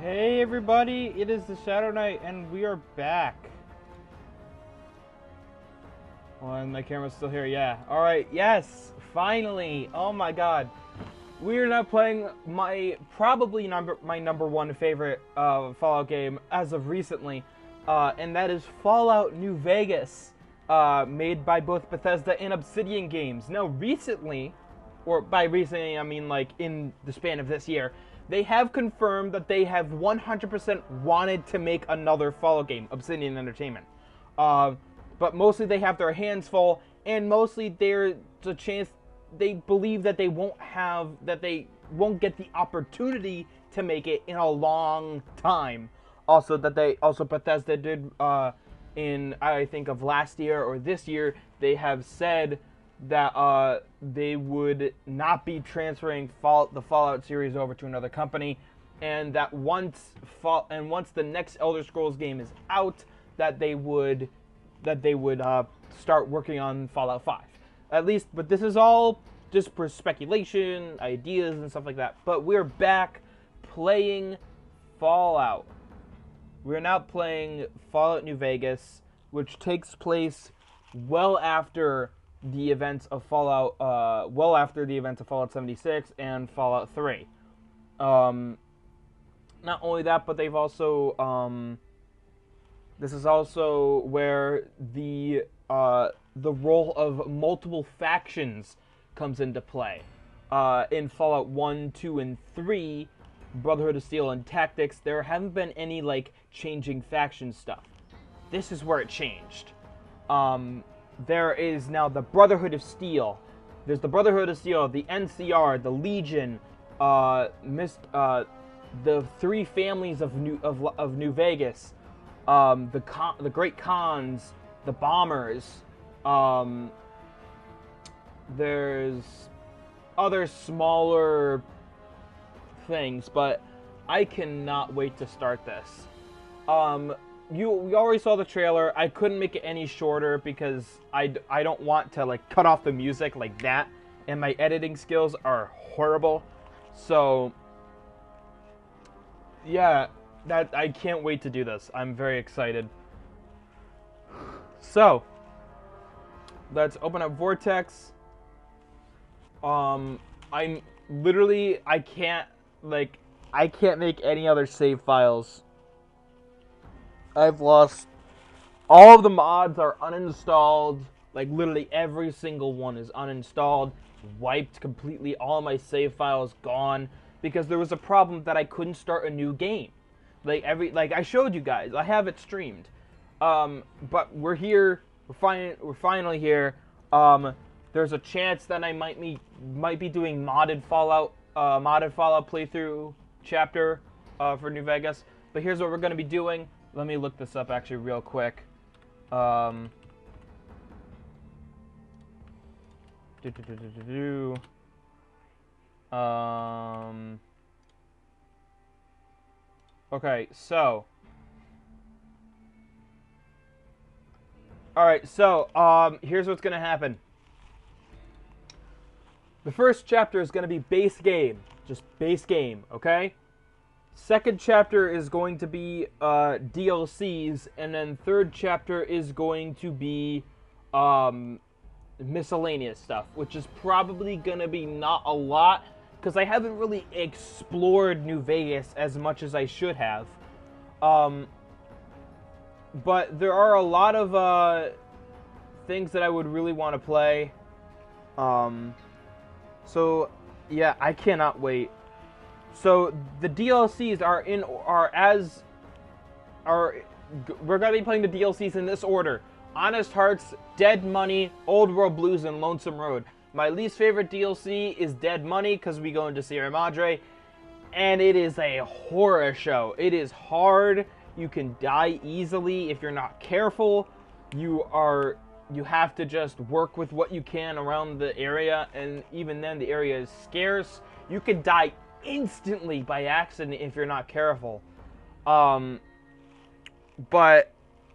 Hey everybody, it is the Shadow Knight and we are back. Oh, and my camera's still here, yeah. Alright, yes, finally. Oh my god. We are now playing my number one favorite Fallout game as of recently. And that is Fallout New Vegas. Made by both Bethesda and Obsidian Games. Now recently, or by recently I mean like in the span of this year, they have confirmed that they have 100% wanted to make another Fallout game, Obsidian Entertainment. But mostly they have their hands full, and mostly there's a chance they believe that they won't get the opportunity to make it in a long time. Also, Bethesda did in I think of last year or this year, they have said that they would not be transferring the Fallout series over to another company, and that once the next Elder Scrolls game is out, that they would start working on Fallout 5. At least, but this is all just for speculation, ideas, and stuff like that. But we're back playing Fallout. We're now playing Fallout New Vegas, which takes place well after the events of Fallout 76 and Fallout 3. Not only that, but they've also this is also where the role of multiple factions comes into play. In Fallout 1, 2, and 3, Brotherhood of Steel and Tactics, there haven't been any like changing faction stuff. This is where it changed. There is now the Brotherhood of Steel. There's the Brotherhood of Steel, the NCR, the Legion, the three families of New Vegas, the Great Khans, the Bombers. There's other smaller things, but I cannot wait to start this. We already saw the trailer. I couldn't make it any shorter because I don't want to like cut off the music like that, and my editing skills are horrible. So yeah, I can't wait to do this. I'm very excited. So let's open up Vortex. I can't make any other save files. I've lost all of the mods are uninstalled. Like literally every single one is uninstalled, wiped completely. All my save files gone because there was a problem that I couldn't start a new game. Like I showed you guys, I have it streamed. But we're here. We're finally here. There's a chance that I might be doing modded Fallout playthrough chapter for New Vegas. But here's what we're gonna be doing. Let me look this up actually real quick. Okay, so. Alright, so, here's what's gonna happen. The first chapter is gonna be base game. Just base game, okay? Second chapter is going to be DLCs, and then third chapter is going to be miscellaneous stuff, which is probably gonna be not a lot because I haven't really explored New Vegas as much as I should have. But there are a lot of things that I would really want to play. So yeah, I cannot wait. So the DLCs we're gonna be playing the DLCs in this order: Honest Hearts, Dead Money, Old World Blues, and Lonesome Road. My least favorite DLC is Dead Money because we go into Sierra Madre, and it is a horror show. It is hard. You can die easily if you're not careful. You have to just work with what you can around the area, and even then the area is scarce. You could die instantly by accident if you're not careful. But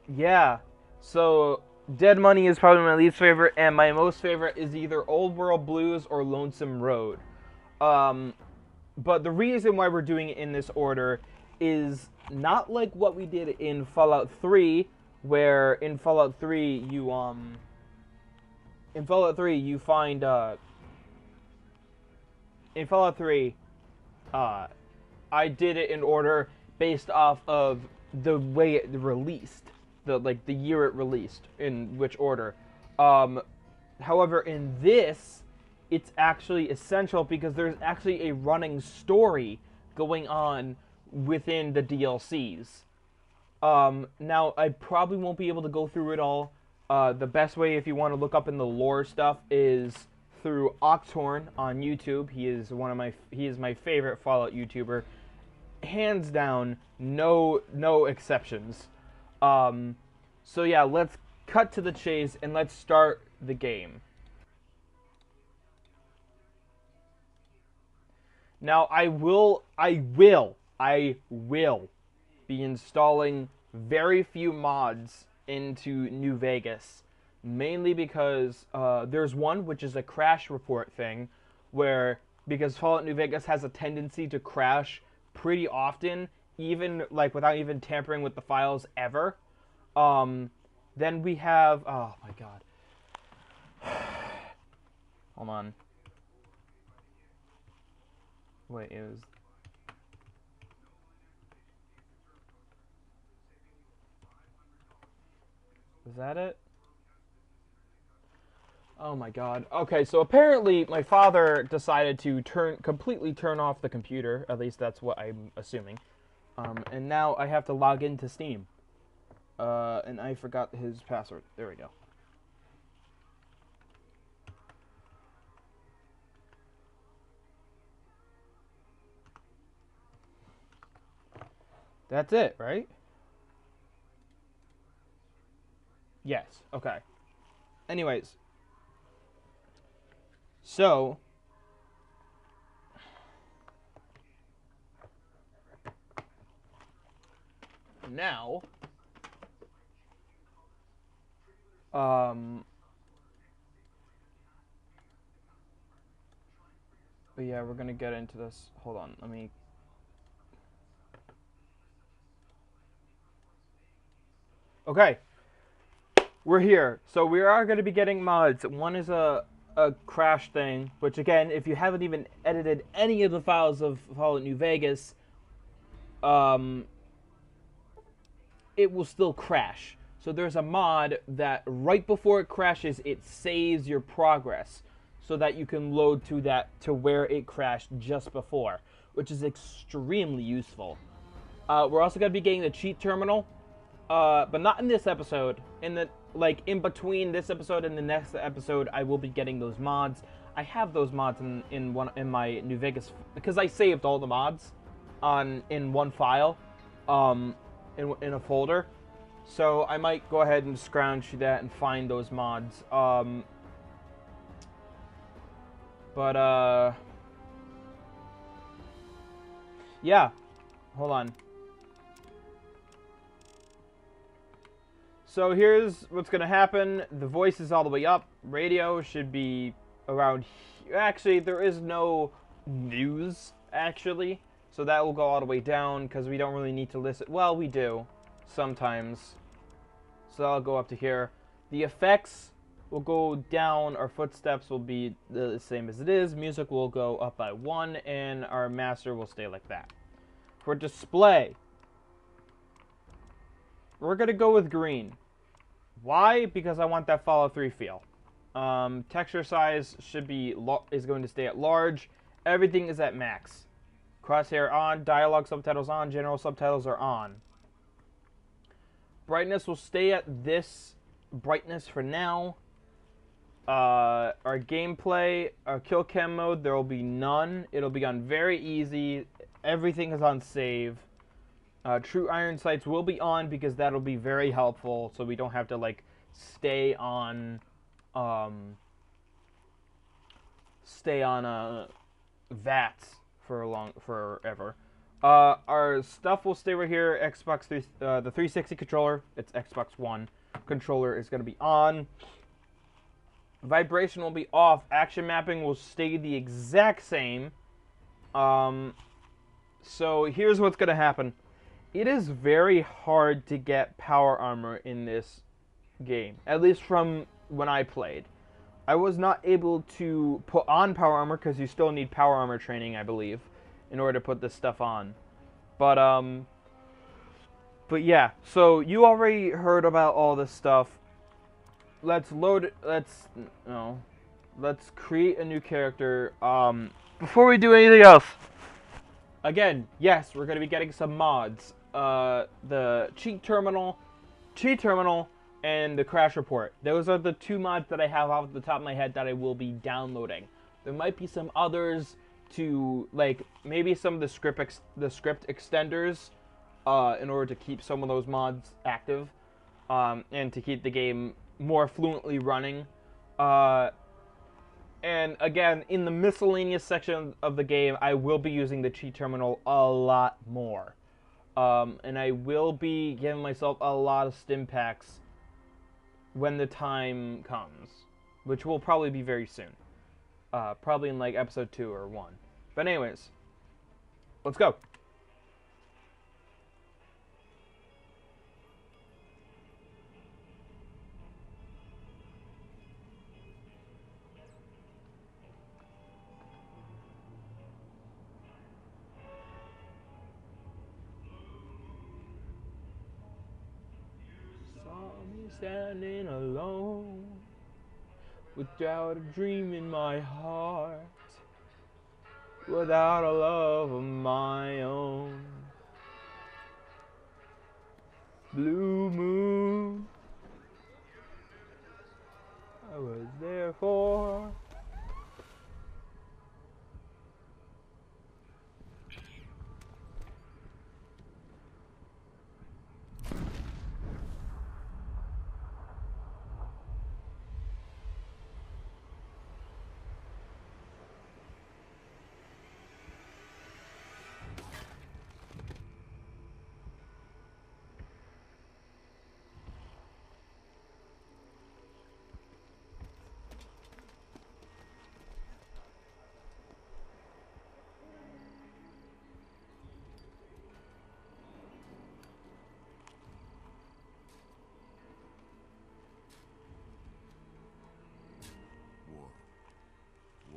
yeah, so Dead Money is probably my least favorite, and my most favorite is either Old World Blues or Lonesome Road. But the reason why we're doing it in this order is not like what we did in Fallout 3, where in Fallout 3 you find in Fallout 3 I did it in order based off of the way it released, the year it released, in which order. However, in this, it's actually essential because there's actually a running story going on within the DLCs. Now, I probably won't be able to go through it all. The best way, if you want to look up in the lore stuff, is through Octorn on YouTube. He is my favorite Fallout YouTuber, hands down, no exceptions. So yeah, let's cut to the chase and let's start the game. Now, I will be installing very few mods into New Vegas, mainly because there's one which is a crash report thing, where because Fallout New Vegas has a tendency to crash pretty often, even like without even tampering with the files ever. Then we have, oh my god, hold on. Wait, is that it? Oh my god. Okay, so apparently my father decided to completely turn off the computer. At least that's what I'm assuming. And now I have to log into Steam. And I forgot his password. There we go. That's it, right? Yes. Okay. Anyways. So. Now. But yeah, we're gonna get into this. Hold on, let me. Okay, we're here. So we are going to be getting mods. One is a crash thing, which again, if you haven't even edited any of the files of Fallout New Vegas, it will still crash. So there's a mod that right before it crashes, it saves your progress, so that you can load to where it crashed just before, which is extremely useful. We're also going to be getting the cheat terminal. But not in this episode. In between this episode and the next episode, I will be getting those mods. I have those mods in my New Vegas because I saved all the mods in one file, in a folder. So I might go ahead and scrounge through that and find those mods. Yeah. Hold on. So here's what's going to happen. The voice is all the way up. Radio should be around here. Actually, there is no news, actually. So that will go all the way down because we don't really need to listen. Well, we do sometimes. So that'll go up to here. The effects will go down. Our footsteps will be the same as it is. Music will go up by 1, and our master will stay like that. For display, we're going to go with green. Why? Because I want that Fallout 3 feel. Texture size is going to stay at large. Everything is at max. Crosshair on, dialogue subtitles on, general subtitles are on. Brightness will stay at this brightness for now. Our gameplay, our kill cam mode, there will be none. It'll be on very easy. Everything is on save. True iron sights will be on because that'll be very helpful, so we don't have to stay on VATS for forever. Our stuff will stay right here. The 360 controller, it's Xbox One controller, is going to be on. Vibration will be off. Action mapping will stay the exact same. So here's what's going to happen. it is very hard to get power armor in this game, at least from when I played. I was not able to put on power armor because you still need power armor training, I believe, in order to put this stuff on. But yeah, so you already heard about all this stuff. Let's create a new character. Before we do anything else, again, yes, we're gonna be getting some mods. The cheat terminal, and the crash report. Those are the two mods that I have off the top of my head that I will be downloading. There might be some others to, like, maybe some of the script extenders, in order to keep some of those mods active, and to keep the game more fluently running. And again, in the miscellaneous section of the game, I will be using the cheat terminal a lot more. And I will be giving myself a lot of stim packs when the time comes, which will probably be very soon. Probably in like episode 2 or 1. But anyways, let's go. Standing alone, without a dream in my heart, without a love of my own. Blue moon, I was there for.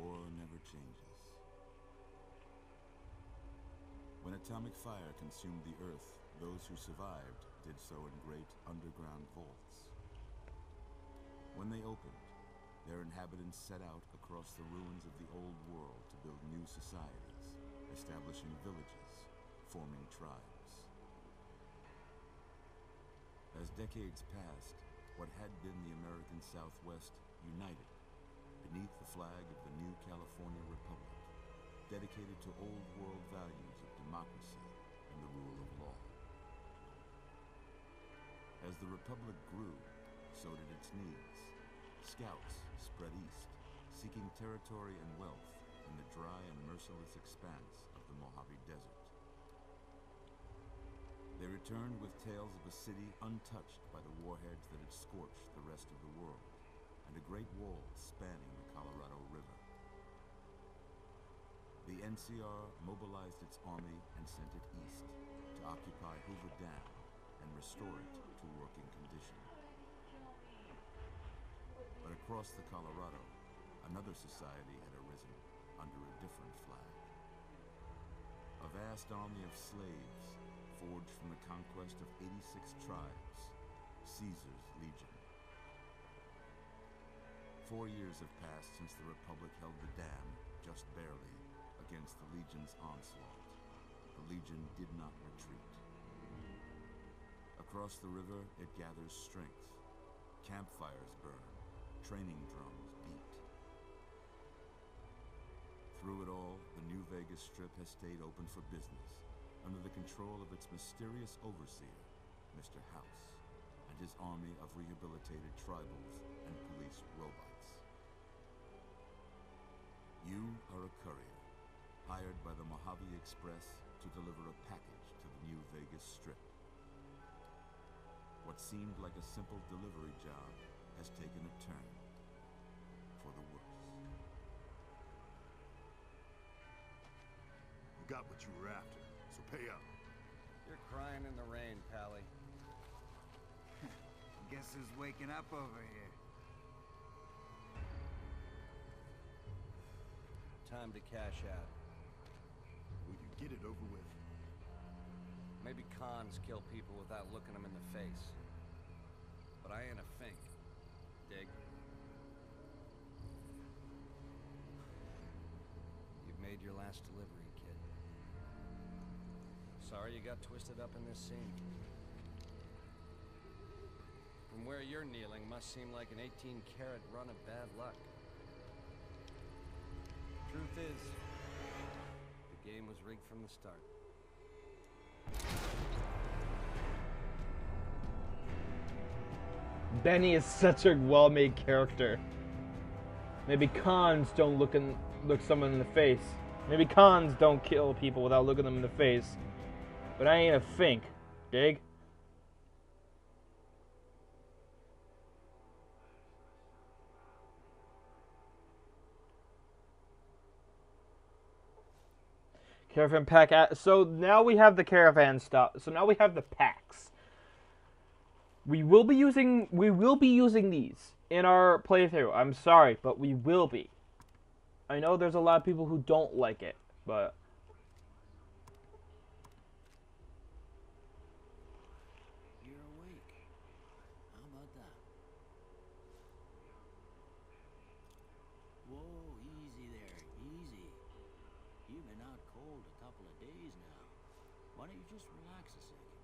War never changes. When atomic fire consumed the Earth, those who survived did so in great underground vaults. When they opened, their inhabitants set out across the ruins of the old world to build new societies, establishing villages, forming tribes. As decades passed, what had been the American Southwest united beneath the flag of the new California Republic, dedicated to old world values of democracy and the rule of law. As the Republic grew, so did its needs. Scouts spread east, seeking territory and wealth in the dry and merciless expanse of the Mojave Desert. They returned with tales of a city untouched by the warheads that had scorched the rest of the world, and a great wall spanning the Colorado River. The NCR mobilized its army and sent it east to occupy Hoover Dam and restore it to working condition. But across the Colorado, another society had arisen under a different flag. A vast army of slaves forged from the conquest of 86 tribes, Caesar's Legion. 4 years have passed since the Republic held the dam, just barely, against the Legion's onslaught. The Legion did not retreat. Across the river, it gathers strength. Campfires burn, training drums beat. Through it all, the New Vegas Strip has stayed open for business, under the control of its mysterious overseer, Mr. House, and his army of rehabilitated tribals and police robots. You are a courier, hired by the Mojave Express to deliver a package to the New Vegas Strip. What seemed like a simple delivery job has taken a turn for the worse. You got what you were after, so pay up. You're crying in the rain, Pally. Guess who's waking up over here? Time to cash out. Will you get it over with? Maybe cons kill people without looking them in the face. But I ain't a fink. Dig? You've made your last delivery, kid. Sorry you got twisted up in this scene. From where you're kneeling must seem like an 18-carat run of bad luck. Truth is, the game was rigged from the start. Benny is such a well-made character. Maybe cons don't look someone in the face. Maybe cons don't kill people without looking them in the face. But I ain't a fink. Dig? Caravan pack. So now we have the caravan stuff. So now we have the packs. We will be using these in our playthrough. I'm sorry, but we will be. I know there's a lot of people who don't like it, but You're awake. How about that? Whoa, easy there, easy. You've been out cold a couple of days now. Why don't you just relax a second?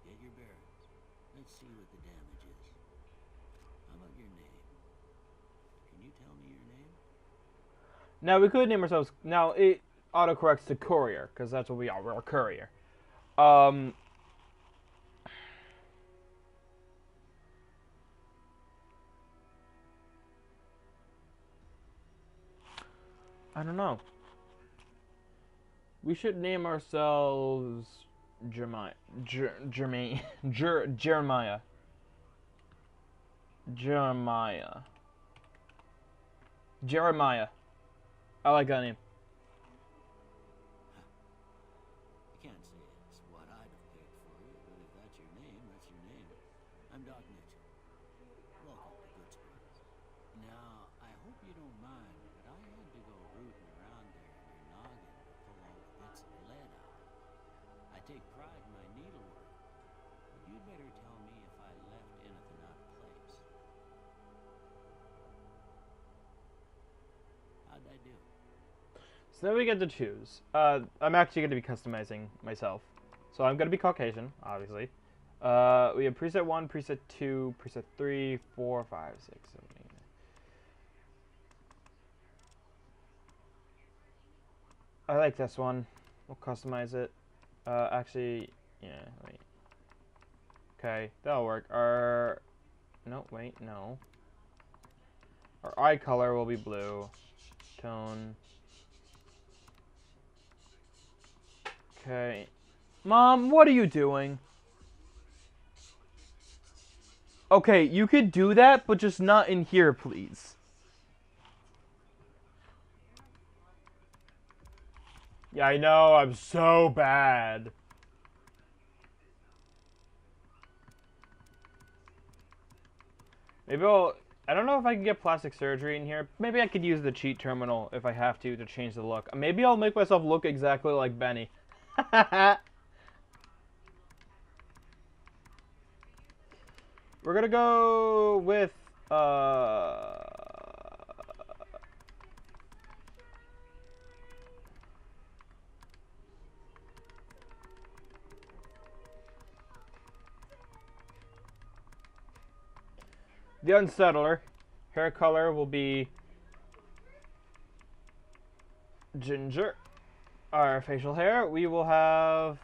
Get your bearings. Let's see what the damage is. How about your name? Can you tell me your name? now we could name ourselves. Now it autocorrects to courier because that's what we are. We're a courier. I don't know. We should name ourselves Jeremiah. Jeremiah. I like that name. I can't say it's what I'd have picked for you, but if that's your name, that's your name. I'm Doc Mitchell. Welcome to Good Springs. Now, I hope you don't mind, but I had to go rooting around there in your noggin to pull all the bits of lead out. I take pride in my needlework, but you'd better tell me if I left anything out of place. How'd I do? So then we get to choose. I'm actually going to be customizing myself. So I'm going to be Caucasian, obviously. We have preset 1, preset 2, preset 3, 4, 5, 6, 7, 8. I like this one. We'll customize it. Actually, yeah, wait. Okay, that'll work. No, wait, no. Our eye color will be blue. Tone. Okay. Mom, what are you doing? Okay, you could do that, but just not in here, please. Yeah, I know, I'm so bad. Maybe I don't know if I can get plastic surgery in here. Maybe I could use the cheat terminal if I have to change the look. Maybe I'll make myself look exactly like Benny. We're gonna go with the Unsettler. Hair color will be ginger. Our facial hair, we will have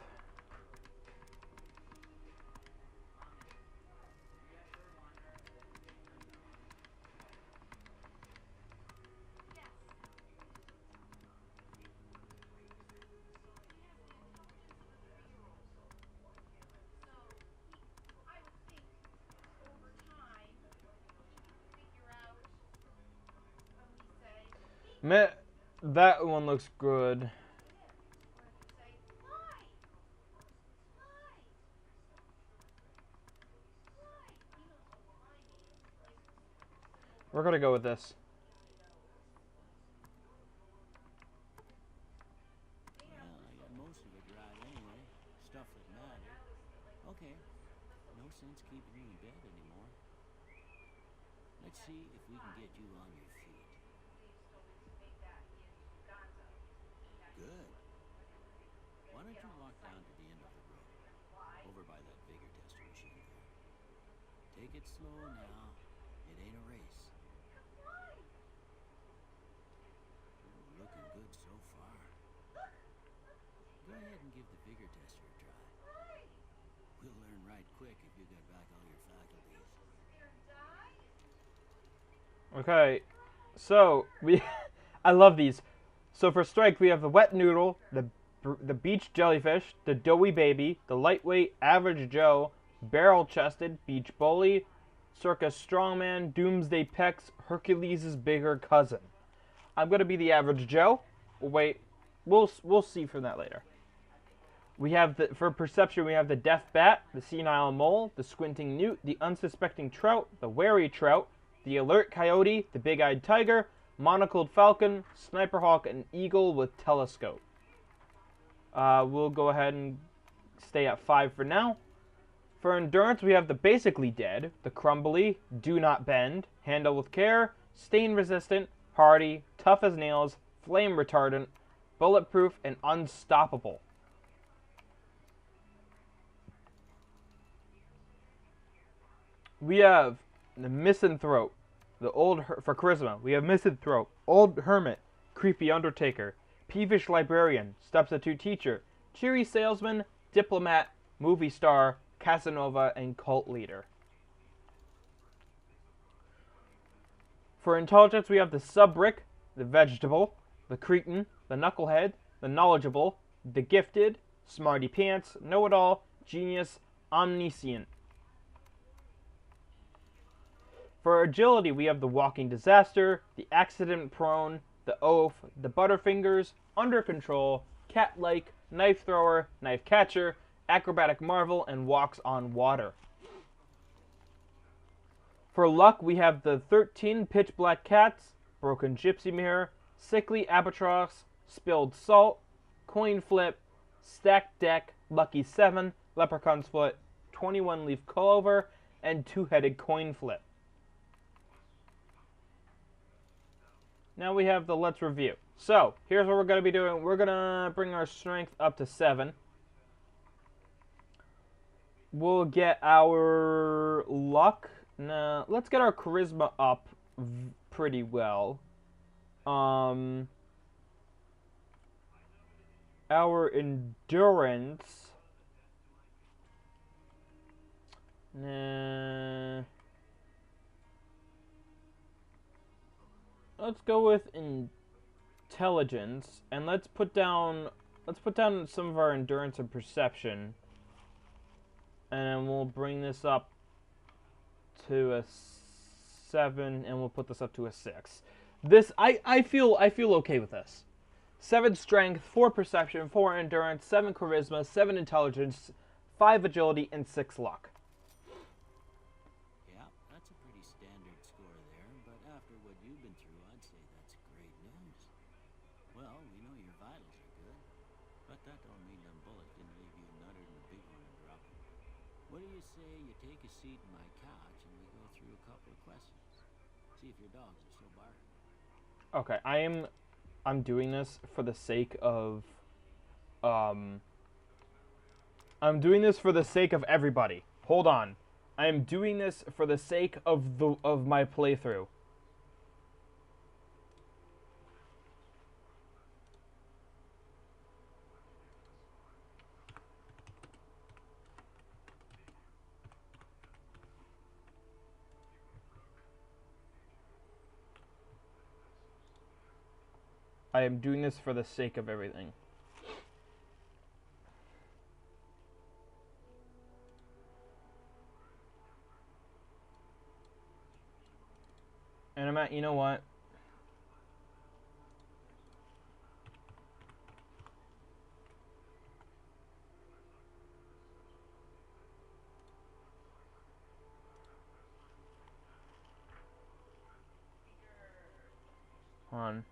that one looks good. We're gonna go with this. Well, I got most of it right anyway. Stuff that mattered. Okay. No sense keeping you in bed anymore. Let's see if we can get you on your feet. Good. Why don't you walk down to the end of the room? Over by that bigger tester machine there. Take it slow now. It ain't a race. Ooh, looking good so far. Go ahead and give the bigger tester a try. We'll learn right quick if you get back all your faculties. Okay, so we, I love these. So for strength, we have the wet noodle, the beach jellyfish, the doughy baby, the lightweight average Joe, barrel-chested beach bully, circus strongman, doomsday pecs, Hercules' bigger cousin. I'm gonna be the average Joe. Wait, we'll see from that later. We have for perception, we have the deaf bat, the senile mole, the squinting newt, the unsuspecting trout, the wary trout, the alert coyote, the big-eyed tiger, monocled falcon, sniper hawk, and eagle with telescope. We'll go ahead and stay at 5 for now. For endurance, we have the basically dead, the crumbly, do not bend, handle with care, stain resistant, hardy, tough as nails, flame retardant, bulletproof, and unstoppable. We have the misanthrope, the old for charisma. We have misanthrope, old hermit, creepy undertaker, peevish librarian, substitute teacher, cheery salesman, diplomat, movie star, Casanova, and cult leader. For intelligence, we have the subrick, the vegetable, the cretin, the knucklehead, the knowledgeable, the gifted, smarty pants, know-it-all, genius, omniscient. For agility, we have the walking disaster, the accident prone, the oaf, the butterfingers, under control, cat-like, knife thrower, knife catcher, acrobatic marvel, and walks on water. For luck, we have the 13 pitch black cats, broken gypsy mirror, sickly albatross, spilled salt, coin flip, stacked deck, lucky 7, leprechaun's foot, 21 leaf clover, and two-headed coin flip. Now we have the let's review. So, here's what we're going to be doing. We're going to bring our strength up to 7. We'll get our luck. Now, let's get our charisma up pretty well. Our endurance. Nah. Let's go with intelligence, and let's put down some of our endurance and perception, and then we'll bring this up to a 7, and we'll put this up to a 6. This I feel okay with this. 7 strength, 4 perception, 4 endurance, 7 charisma, 7 intelligence, 5 agility, and 6 luck. Yeah, that's a pretty standard score there, but after what you've been through, I'd say that's great news. Well, we know your vitals are good, but that don't mean them bullets didn't leave you nutted and a big one and drop it. What do you say you take a seat in my couch and we go through a couple of questions? See if your dogs are still barking. Okay, I'm doing this for the sake of I'm doing this for the sake of everybody. Hold on. I am doing this for the sake of my playthrough. I am doing this for the sake of everything. And I'm at, you know what? Hold on.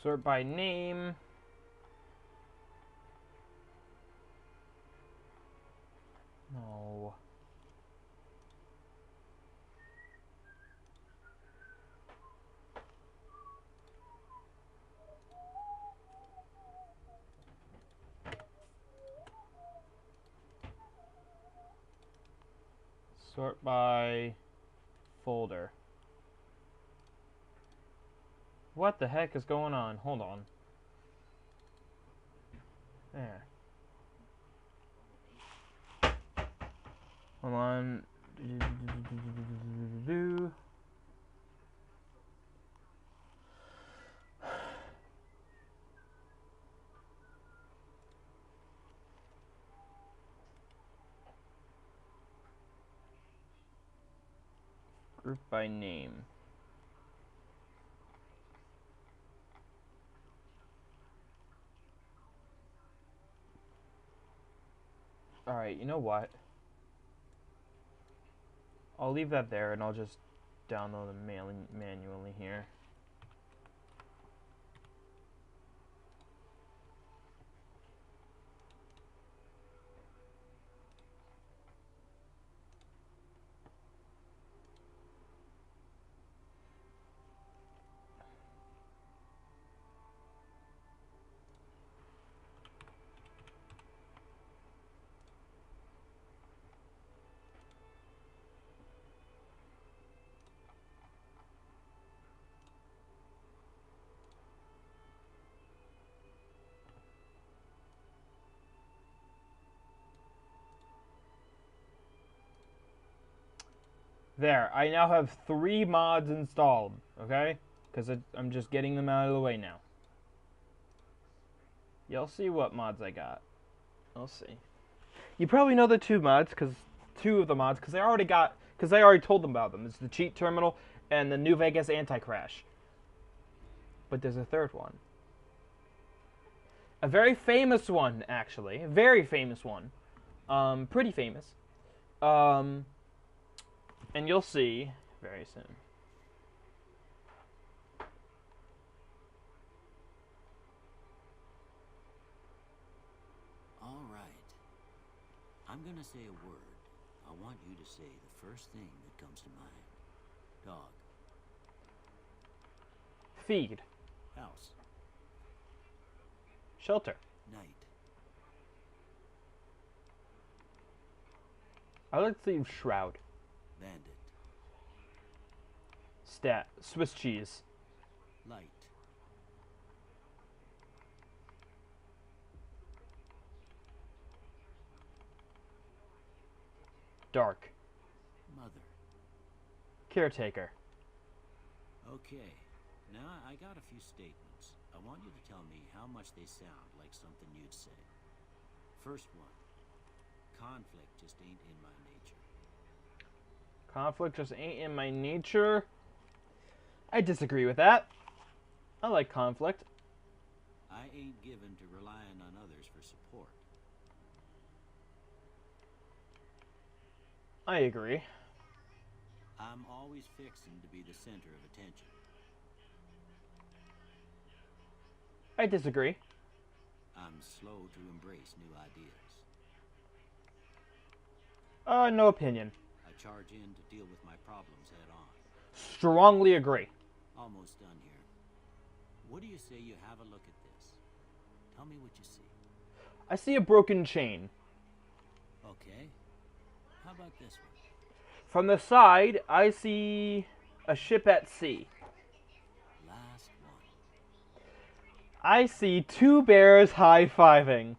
Sort by name. No. Sort by folder. What the heck is going on? Hold on. There. Hold on. Group by name. Alright, you know what? I'll leave that there and I'll just download them manually here. There, I now have 3 mods installed, okay? Because I'm just getting them out of the way now. You'll see what mods I got. I'll see. You probably know the 2 mods, because 2 of the mods, because I already told them about them. It's the Cheat Terminal and the New Vegas Anti-Crash. But there's a 3rd one. A very famous one, actually. A very famous one. Pretty famous. And you'll see very soon. All right. I'm gonna say a word. I want you to say the first thing that comes to mind. Dog. Feed. House. Shelter. Night. I like to use Shroud. Bandit. Stat. Swiss cheese. Light. Dark. Mother. Caretaker. Okay. Now I got a few statements. I want you to tell me how much they sound like something you'd say. First one. Conflict just ain't in my nature. Conflict just ain't in my nature. I disagree with that. I like conflict. I ain't given to relying on others for support. I agree. I'm always fixing to be the center of attention. I disagree. I'm slow to embrace new ideas. No opinion. I charge in to deal with my problems head on. Strongly agree. Almost done here. What do you say you have a look at this? Tell me what you see. I see a broken chain. Okay. How about this one? From the side, I see a ship at sea. Last one. I see 2 bears high-fiving.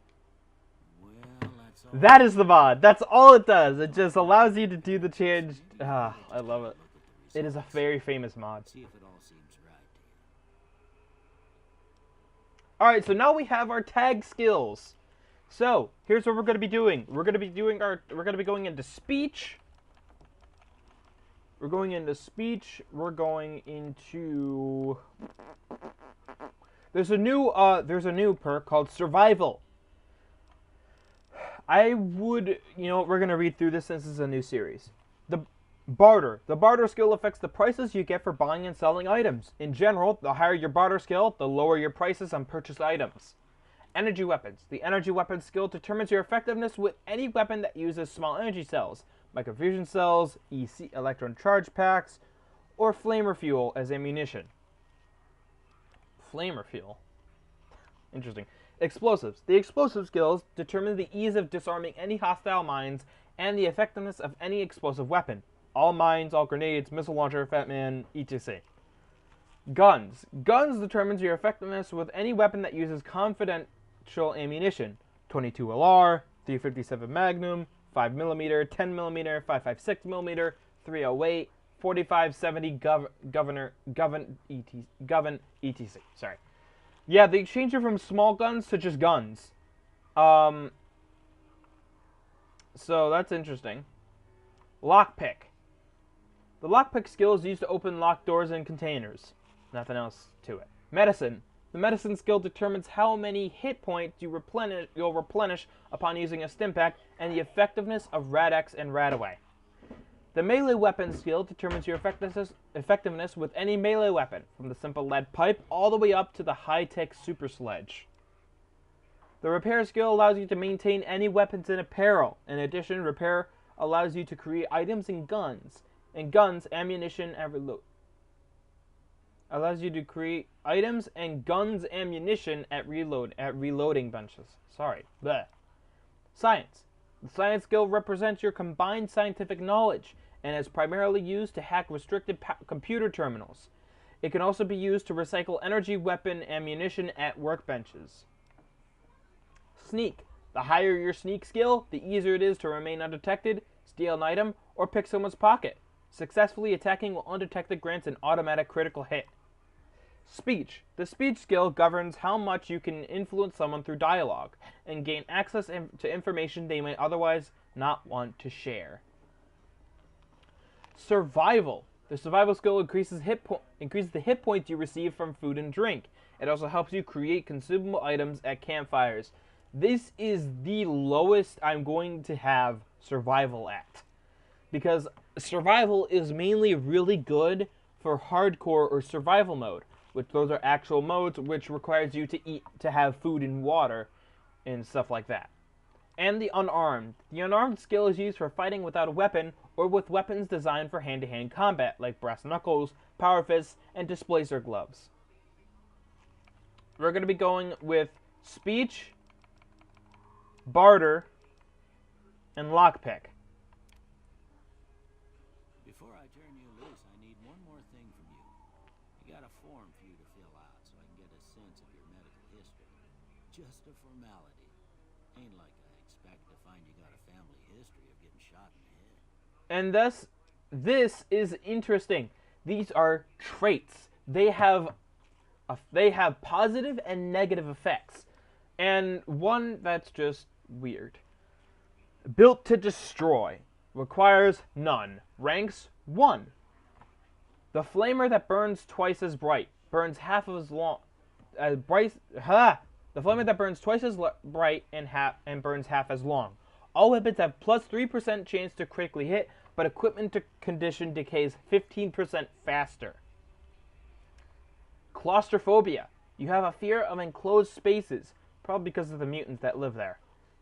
Well, that's all. That is the mod. That's all it does. It just allows you to do the change. Ah, I love it. Look at the It is a results. very famous mod. See if it all seems right to you. Alright, so now we have our tag skills. So, here's what we're going to be doing. We're going to be going into speech. We're going into speech. We're going into... There's a new perk called survival. I would, we're going to read through this since it's a new series. The barter. The barter skill affects the prices you get for buying and selling items. In general, the higher your barter skill, the lower your prices on purchased items. Energy weapons. The energy weapon skill determines your effectiveness with any weapon that uses small energy cells, microfusion cells, EC electron charge packs, or flamer fuel as ammunition. Flamer fuel. Interesting. Explosives. The explosive skills determine the ease of disarming any hostile mines and the effectiveness of any explosive weapon. All mines, all grenades, missile launcher, Fat Man, etc. Guns. Guns determines your effectiveness with any weapon that uses confidential ammunition. 22 LR, 357 Magnum, 5mm, 10mm, 5.56mm, 308, 4570 Govern, etc. Sorry. Yeah, they changed it from small guns to just guns. So that's interesting. Lockpick. The lockpick skill is used to open locked doors and containers. Nothing else to it. Medicine. The medicine skill determines how many hit points you'll replenish upon using a Stimpak and the effectiveness of Rad-X and Radaway. The melee weapon skill determines your effectiveness with any melee weapon, from the simple lead pipe all the way up to the high-tech super sledge. The repair skill allows you to maintain any weapons in apparel. In addition, repair allows you to create items and guns. Ammunition, and reload. Allows you to create items and guns, ammunition at reloading benches. Sorry. Bleh. Science. The science skill represents your combined scientific knowledge and is primarily used to hack restricted computer terminals. It can also be used to recycle energy weapon ammunition at workbenches. Sneak. The higher your sneak skill, the easier it is to remain undetected, steal an item, or pick someone's pocket. Successfully attacking while undetected grants an automatic critical hit. Speech. The speech skill governs how much you can influence someone through dialogue and gain access to information they might otherwise not want to share. Survival. The survival skill increases the hit points you receive from food and drink. It also helps you create consumable items at campfires. This is the lowest I'm going to have survival at, because survival is mainly really good for hardcore or survival mode, which those are actual modes which requires you to eat, to have food and water and stuff like that. And the unarmed. The unarmed skill is used for fighting without a weapon or with weapons designed for hand-to-hand combat, like brass knuckles, power fists, and displacer gloves. We're going to be going with speech, barter, and lockpick. Before I turn you loose, I need one more thing from you. I got a form for you to fill out so I can get a sense of your medical history. Just a formality. Ain't like I expect to find you got a family history of getting shot in the head. And thus, this is interesting. These are traits. They have positive and negative effects. And one that's just weird. Built to destroy. Requires none. Ranks 1. The flamer that burns twice as bright. Burns half as long. The flamer that burns twice as bright and burns half as long. All weapons have plus 3% chance to critically hit, but equipment condition decays 15% faster. Claustrophobia. You have a fear of enclosed spaces, probably because of the mutants that live there.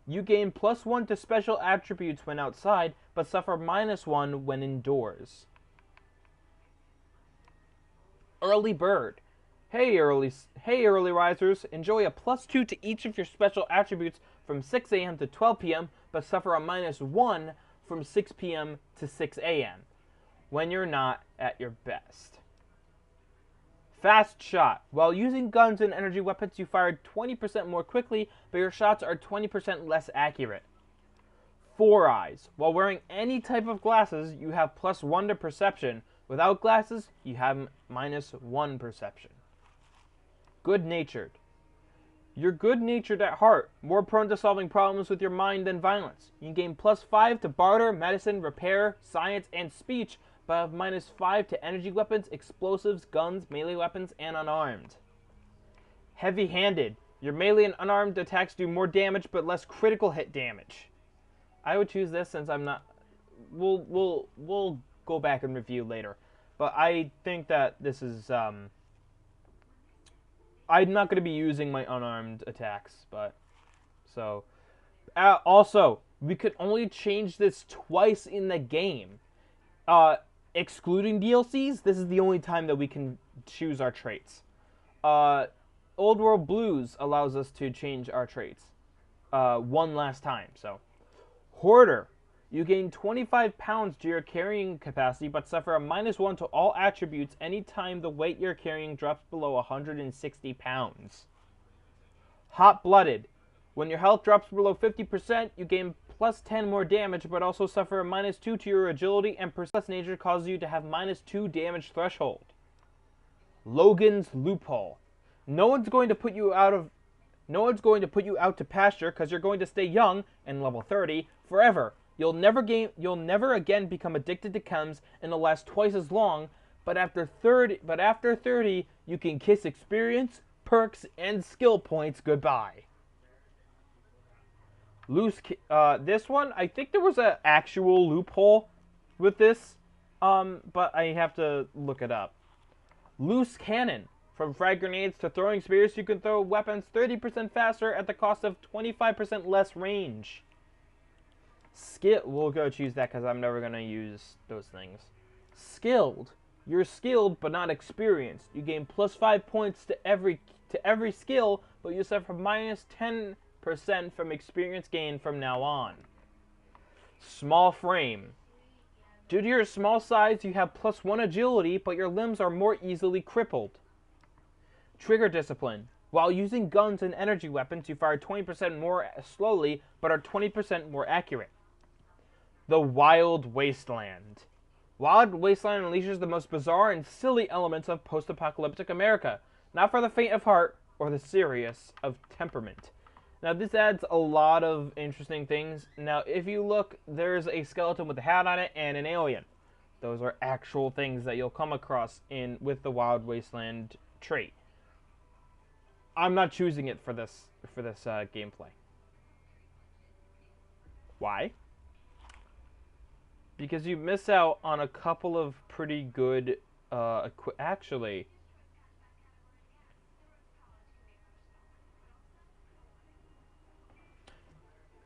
You gain +1 to special attributes when outside, but suffer -1 when indoors. Early bird. Hey early risers, enjoy a +2 to each of your special attributes from 6 a.m. to 12 p.m., but suffer a -1 from 6 p.m. to 6 a.m. when you're not at your best. Fast shot. While using guns and energy weapons, you fire 20% more quickly, but your shots are 20% less accurate. Four eyes. While wearing any type of glasses, you have +1 to perception. Without glasses, you have -1 perception. Good-natured. You're good-natured at heart, more prone to solving problems with your mind than violence. You gain +5 to barter, medicine, repair, science, and speech, but have -5 to energy weapons, explosives, guns, melee weapons, and unarmed. Heavy-handed. Your melee and unarmed attacks do more damage but less critical hit damage. I would choose this since I'm not. We'll go back and review later, but I think that this is I'm not going to be using my unarmed attacks, but so also we could only change this twice in the game. Excluding DLCs, this is the only time that we can choose our traits. Old World Blues allows us to change our traits one last time. So, Hoarder, you gain 25 pounds to your carrying capacity, but suffer a -1 to all attributes anytime the weight you're carrying drops below 160 pounds. Hot-Blooded, when your health drops below 50%, you gain +10 more damage, but also suffer a -2 to your agility, and Persistent Nature causes you to have -2 damage threshold. Logan's Loophole. No one's going to put you out to pasture because you're going to stay young and level 30 forever. You'll never again become addicted to chems, and it'll last twice as long. But after 30, you can kiss experience, perks, and skill points goodbye. This one, I think there was an actual loophole with this, but I have to look it up. Loose Cannon. From frag grenades to throwing spears, you can throw weapons 30% faster at the cost of 25% less range. We'll go choose that because I'm never going to use those things. Skilled. You're skilled but not experienced. You gain +5 points to every skill, but you suffer -10% from experience gain from now on. Small Frame. Due to your small size, you have +1 agility, but your limbs are more easily crippled. Trigger Discipline. While using guns and energy weapons, you fire 20% more slowly, but are 20% more accurate. The Wild Wasteland. Wild Wasteland unleashes the most bizarre and silly elements of post-apocalyptic America, not for the faint of heart or the serious of temperament. Now, this adds a lot of interesting things. Now, if you look, there's a skeleton with a hat on it and an alien. Those are actual things that you'll come across with the Wild Wasteland trait. I'm not choosing it for this gameplay. Why? Because you miss out on a couple of pretty good, actually.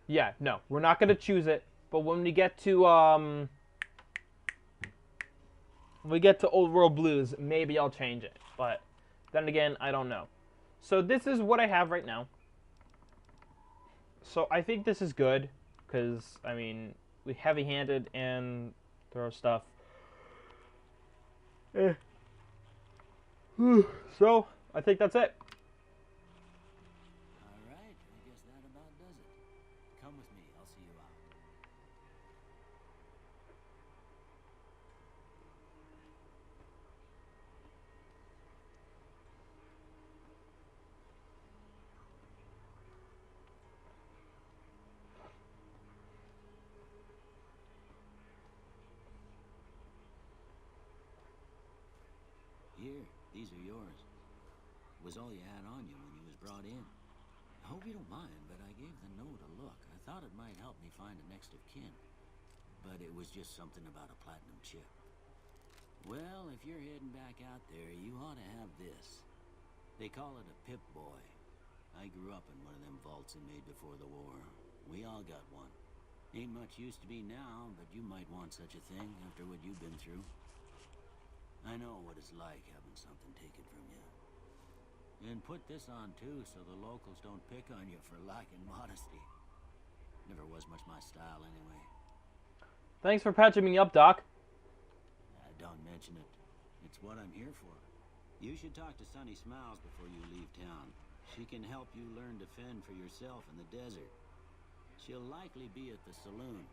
Yeah, no, we're not going to choose it, but when we get to, Old World Blues, maybe I'll change it, but then again, I don't know. So this is what I have right now. So I think this is good, because, I mean, we heavy-handed and throw stuff. So, I think that's it. Alright, I guess that about does it. Come with me, I'll see you out. Here, these are yours. Was all you had on you when you was brought in. I hope you don't mind, but I gave the note a look. I thought it might help me find a next of kin. But it was just something about a platinum chip. Well, if you're heading back out there, you ought to have this. They call it a Pip-Boy. I grew up in one of them vaults they made before the war. We all got one. Ain't much use to be now, but you might want such a thing after what you've been through. I know what it's like having something taken from you. And put this on too, so the locals don't pick on you for lacking modesty. Never was much my style anyway. Thanks for patching me up, Doc. Don't mention it. It's what I'm here for. You should talk to Sunny Smiles before you leave town. She can help you learn to fend for yourself in the desert. She'll likely be at the saloon.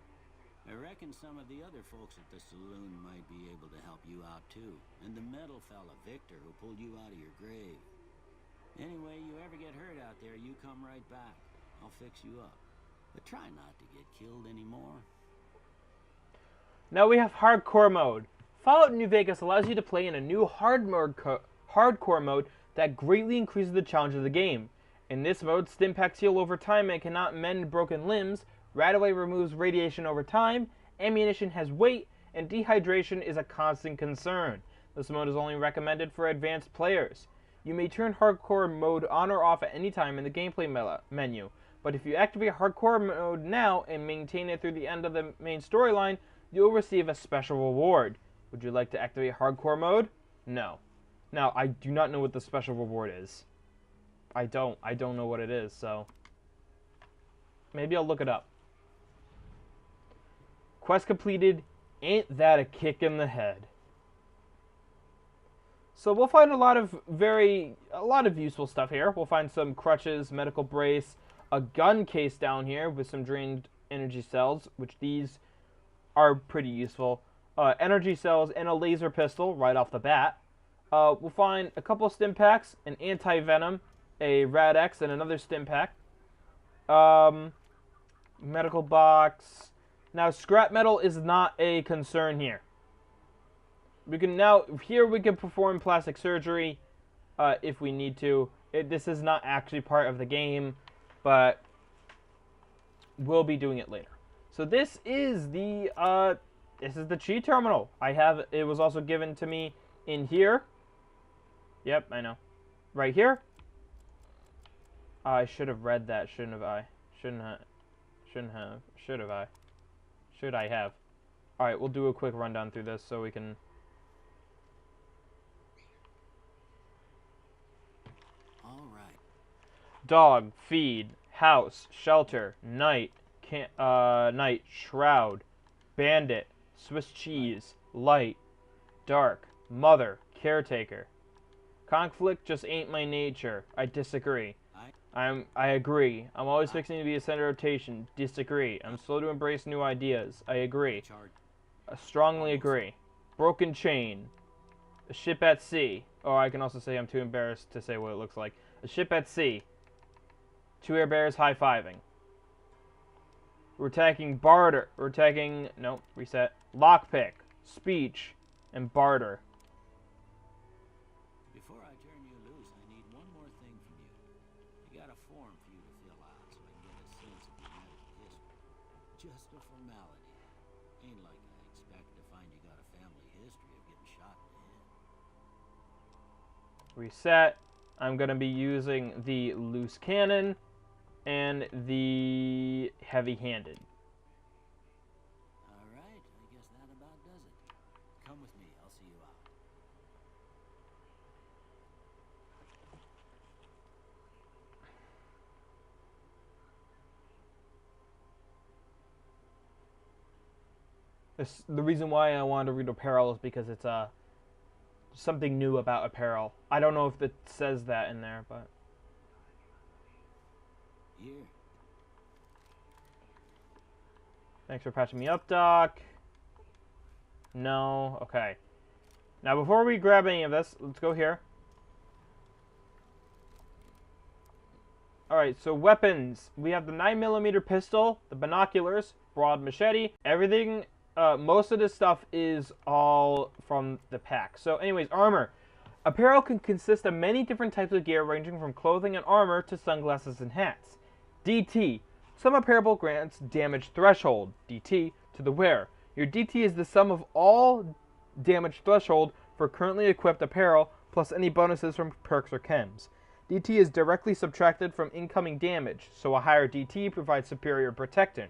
I reckon some of the other folks at the saloon might be able to help you out too. And the metal fella, Victor, who pulled you out of your grave. Anyway, you ever get hurt out there, you come right back. I'll fix you up. But try not to get killed anymore. Now we have Hardcore mode. Fallout New Vegas allows you to play in a new hardcore mode that greatly increases the challenge of the game. In this mode, Stimpaks heal over time and cannot mend broken limbs, Radaway removes radiation over time, ammunition has weight, and dehydration is a constant concern. This mode is only recommended for advanced players. You may turn hardcore mode on or off at any time in the gameplay menu, but if you activate hardcore mode now and maintain it through the end of the main storyline, you'll receive a special reward. Would you like to activate hardcore mode? No. Now, I do not know what the special reward is. I don't know what it is, so maybe I'll look it up. Quest completed. Ain't that a kick in the head? So we'll find a lot of useful stuff here. We'll find some crutches, medical brace, a gun case down here with some drained energy cells, which these are pretty useful. Energy cells and a laser pistol right off the bat. We'll find a couple of stim packs, an anti-venom, a Rad-X, and another stim pack. Medical box. Now, scrap metal is not a concern here. We can perform plastic surgery if we need to. This is not actually part of the game, but we'll be doing it later. So this is the Chi terminal. It was also given to me in here. Yep, I know. Right here. I should have read that, shouldn't I? Should I have? Alright, we'll do a quick rundown through this so we can... Alright. Dog, feed, house, shelter, night, night, shroud, bandit, Swiss cheese, light, dark, mother, caretaker. Conflict just ain't my nature. I disagree. I agree. I'm always fixing to be a center of rotation. Disagree. I'm slow to embrace new ideas. I agree. I strongly agree. Broken chain. A ship at sea. Or I can also say I'm too embarrassed to say what it looks like. A ship at sea. 2 air bears high-fiving. We're attacking barter. We're attacking... Nope. Reset. Lockpick. Speech. And barter. Before I turn you loose, I need one more thing from you. I got a form for you to fill out so I can get a sense of your medical history. Just a formality. Ain't like I expect to find you got a family history of getting shot in the head. Reset. I'm going to be using the loose cannon and the heavy-handed. Alright, I guess that about does it. Come with me, I'll see you out. The reason why I wanted to read apparel is because it's something new about apparel. I don't know if it says that in there, but... Here. Thanks for patching me up, Doc. No. Okay. Now, before we grab any of this, let's go here. Alright, so weapons. We have the 9mm pistol, the binoculars, broad machete, everything... most of this stuff is all from the pack. So anyways, armor. Apparel can consist of many different types of gear ranging from clothing and armor to sunglasses and hats. DT. Some apparel grants damage threshold, DT, to the wearer. Your DT is the sum of all damage threshold for currently equipped apparel plus any bonuses from perks or chems. DT is directly subtracted from incoming damage, so a higher DT provides superior protection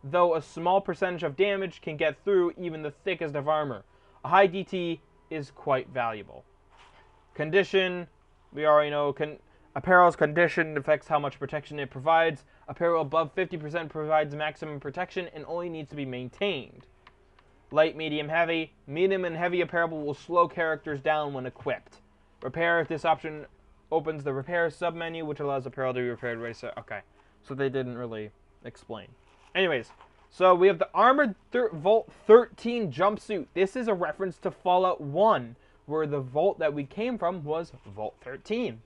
though a small percentage of damage can get through even the thickest of armor. A high DT is quite valuable. Condition, we already know, apparel's condition affects how much protection it provides. Apparel above 50% provides maximum protection and only needs to be maintained. Light, medium, heavy. Medium and heavy apparel will slow characters down when equipped. Repair, this option opens the repair submenu, which allows apparel to be repaired. Okay, so they didn't really explain. Anyways, so we have the Armored Vault 13 jumpsuit. This is a reference to Fallout 1, where the vault that we came from was Vault 13.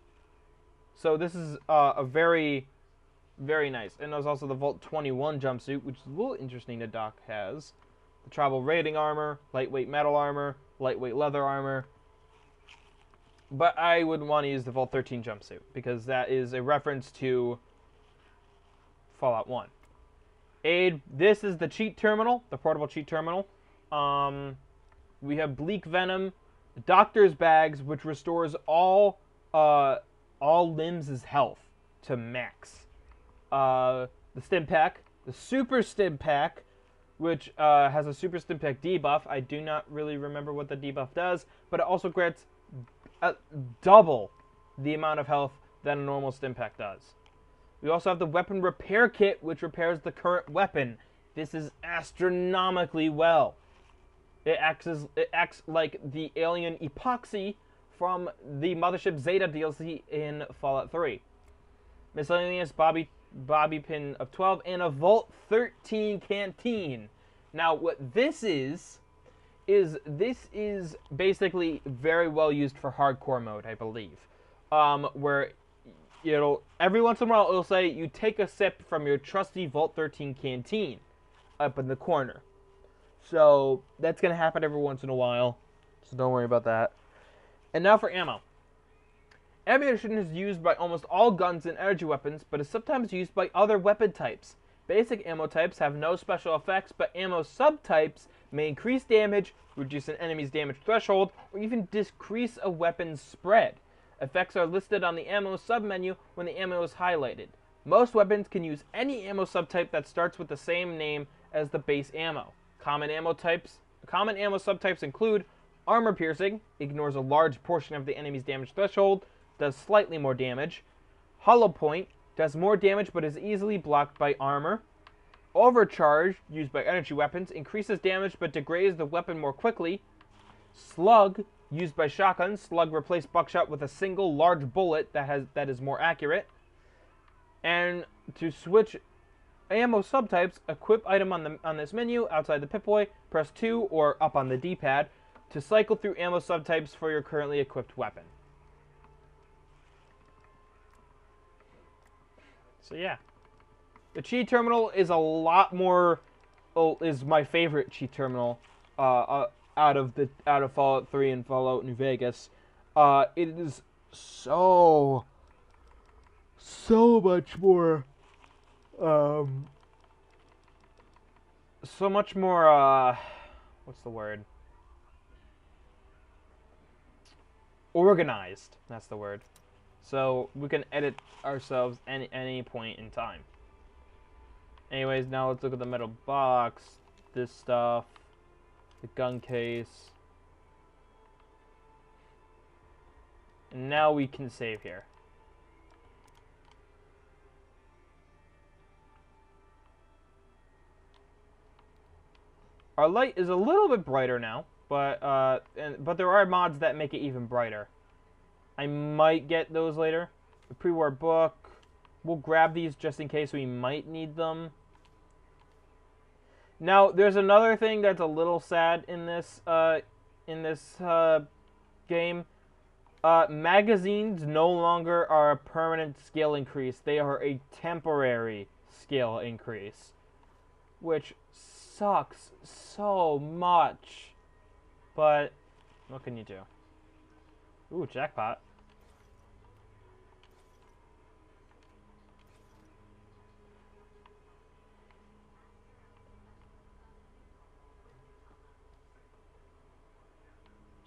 So this is a very, very nice. And there's also the Vault 21 jumpsuit, which is a little interesting that Doc has. The travel rating armor, lightweight metal armor, lightweight leather armor. But I would want to use the Vault 13 jumpsuit, because that is a reference to Fallout 1. This is the cheat terminal, the portable cheat terminal. We have Bleak Venom, Doctor's Bags, which restores all limbs' health to max. The Stim Pack, the Super Stim Pack, which has a Super Stim Pack debuff. I do not really remember what the debuff does, but it also grants double the amount of health that a normal Stim Pack does. We also have the Weapon Repair Kit, which repairs the current weapon. This is astronomically well. It acts like the alien Epoxy from the Mothership Zeta DLC in Fallout 3. Miscellaneous Bobby Pin of 12 and a Vault 13 canteen. Now, what this is basically very well used for hardcore mode, I believe. Where every once in a while it'll say you take a sip from your trusty Vault 13 canteen up in the corner. So that's going to happen every once in a while, so don't worry about that. And now for ammo. Ammunition is used by almost all guns and energy weapons, but is sometimes used by other weapon types. Basic ammo types have no special effects, but ammo subtypes may increase damage, reduce an enemy's damage threshold, or even decrease a weapon's spread. Effects are listed on the ammo submenu when the ammo is highlighted. Most weapons can use any ammo subtype that starts with the same name as the base ammo. Common ammo subtypes include armor piercing, ignores a large portion of the enemy's damage threshold, does slightly more damage. Hollow point, does more damage but is easily blocked by armor. Overcharge, used by energy weapons, increases damage but degrades the weapon more quickly. Slug, used by shotguns, slug replace buckshot with a single large bullet that is more accurate. And to switch ammo subtypes, equip item on this menu outside the Pip-Boy, press 2 or up on the D-pad to cycle through ammo subtypes for your currently equipped weapon. So yeah, the cheat terminal is a lot more. Is my favorite cheat terminal out of Fallout 3 and Fallout New Vegas. It is so much more. So much more. What's the word? Organized. That's the word. So we can edit ourselves any point in time. Anyways, now let's look at the metal box, this stuff, the gun case. And now we can save here. Our light is a little bit brighter now, but there are mods that make it even brighter. I might get those later. The pre-war book. We'll grab these just in case we might need them. Now, there's another thing that's a little sad in this game. Magazines no longer are a permanent skill increase. They are a temporary skill increase, which sucks so much. But what can you do? Ooh, jackpot.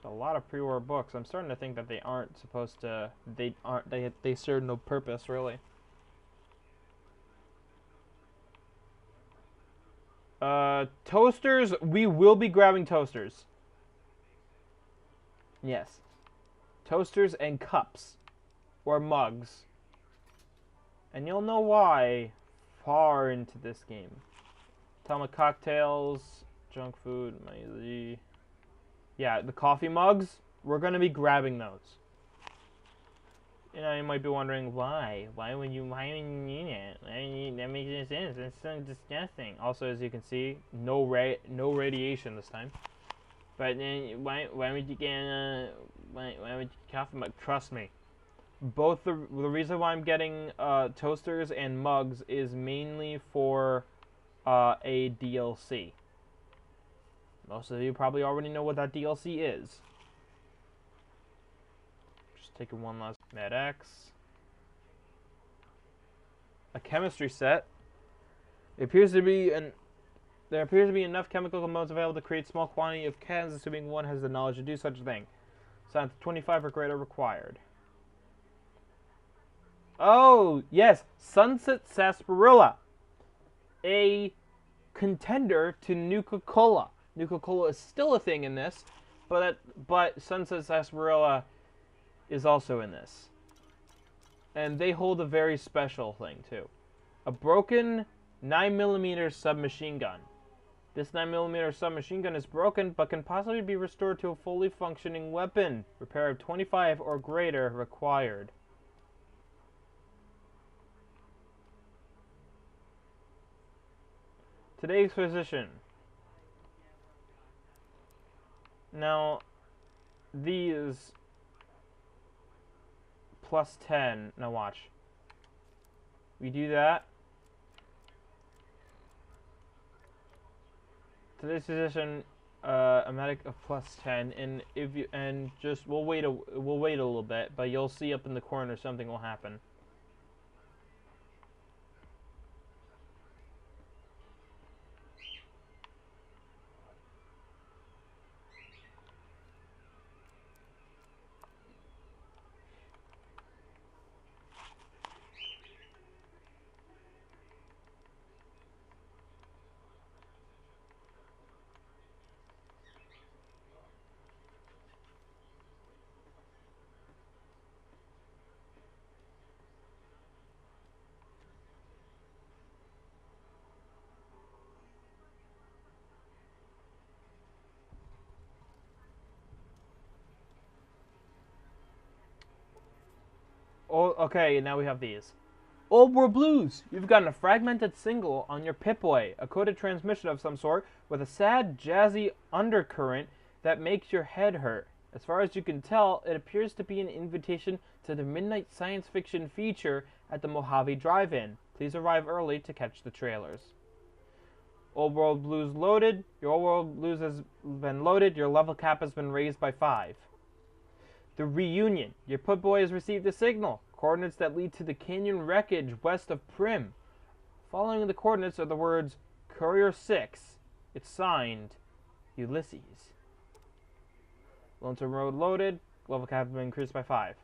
A lot of pre-war books. I'm starting to think that they aren't supposed to. They serve no purpose really. Toasters. We will be grabbing toasters. Yes, toasters and cups, or mugs. And you'll know why far into this game. Atomic cocktails, junk food, Maisie. Yeah, the coffee mugs, we're going to be grabbing those. You know, you might be wondering, why? Why would you need it? That makes no sense. That's so disgusting. Also, as you can see, no radiation this time. But then, why would you get why would you coffee mug? Trust me. Both the reason why I'm getting toasters and mugs is mainly for a DLC. Most of you probably already know what that DLC is. Just taking one last MedX. A chemistry set. It appears to be there appears to be enough chemical components available to create small quantity of cans, assuming one has the knowledge to do such a thing. Science 25 or greater required. Oh, yes, Sunset Sarsaparilla. A contender to Nuka-Cola. Nuka-Cola is still a thing in this, but Sunset Sarsaparilla is also in this. And they hold a very special thing, too. A broken 9mm submachine gun. This 9mm submachine gun is broken, but can possibly be restored to a fully functioning weapon. Repair of 25 or greater required. Today's position. Now, these plus 10. Now watch. We do that. Today's position, a medic of plus 10, and we'll wait a little bit, but you'll see up in the corner something will happen. Oh, okay, now we have these. Old World Blues. You've gotten a fragmented single on your Pip-Boy, a coded transmission of some sort with a sad, jazzy undercurrent that makes your head hurt. As far as you can tell, it appears to be an invitation to the midnight science fiction feature at the Mojave Drive-In. Please arrive early to catch the trailers. Old World Blues loaded. Your Old World Blues has been loaded. Your level cap has been raised by 5. The Reunion. Your Pip-Boy has received a signal. Coordinates that lead to the canyon wreckage west of Prim. Following the coordinates are the words Courier 6. It's signed Ulysses. Lonesome Road loaded. Level cap has been increased by 5.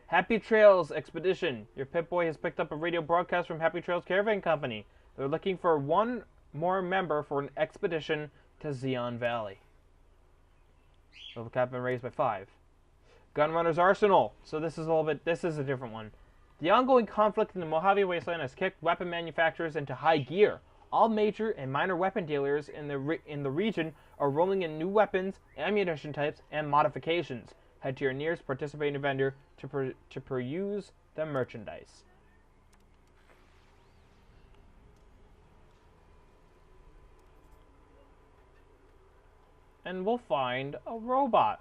Happy Trails Expedition. Your Pip-Boy has picked up a radio broadcast from Happy Trails Caravan Company. They're looking for one more member for an expedition to Zion Valley. Level cap has been raised by 5. Gunrunner's Arsenal. So this is a different one. The ongoing conflict in the Mojave Wasteland has kicked weapon manufacturers into high gear. All major and minor weapon dealers in the region are rolling in new weapons, ammunition types, and modifications. Head to your nearest participating vendor to peruse the merchandise. And we'll find a robot.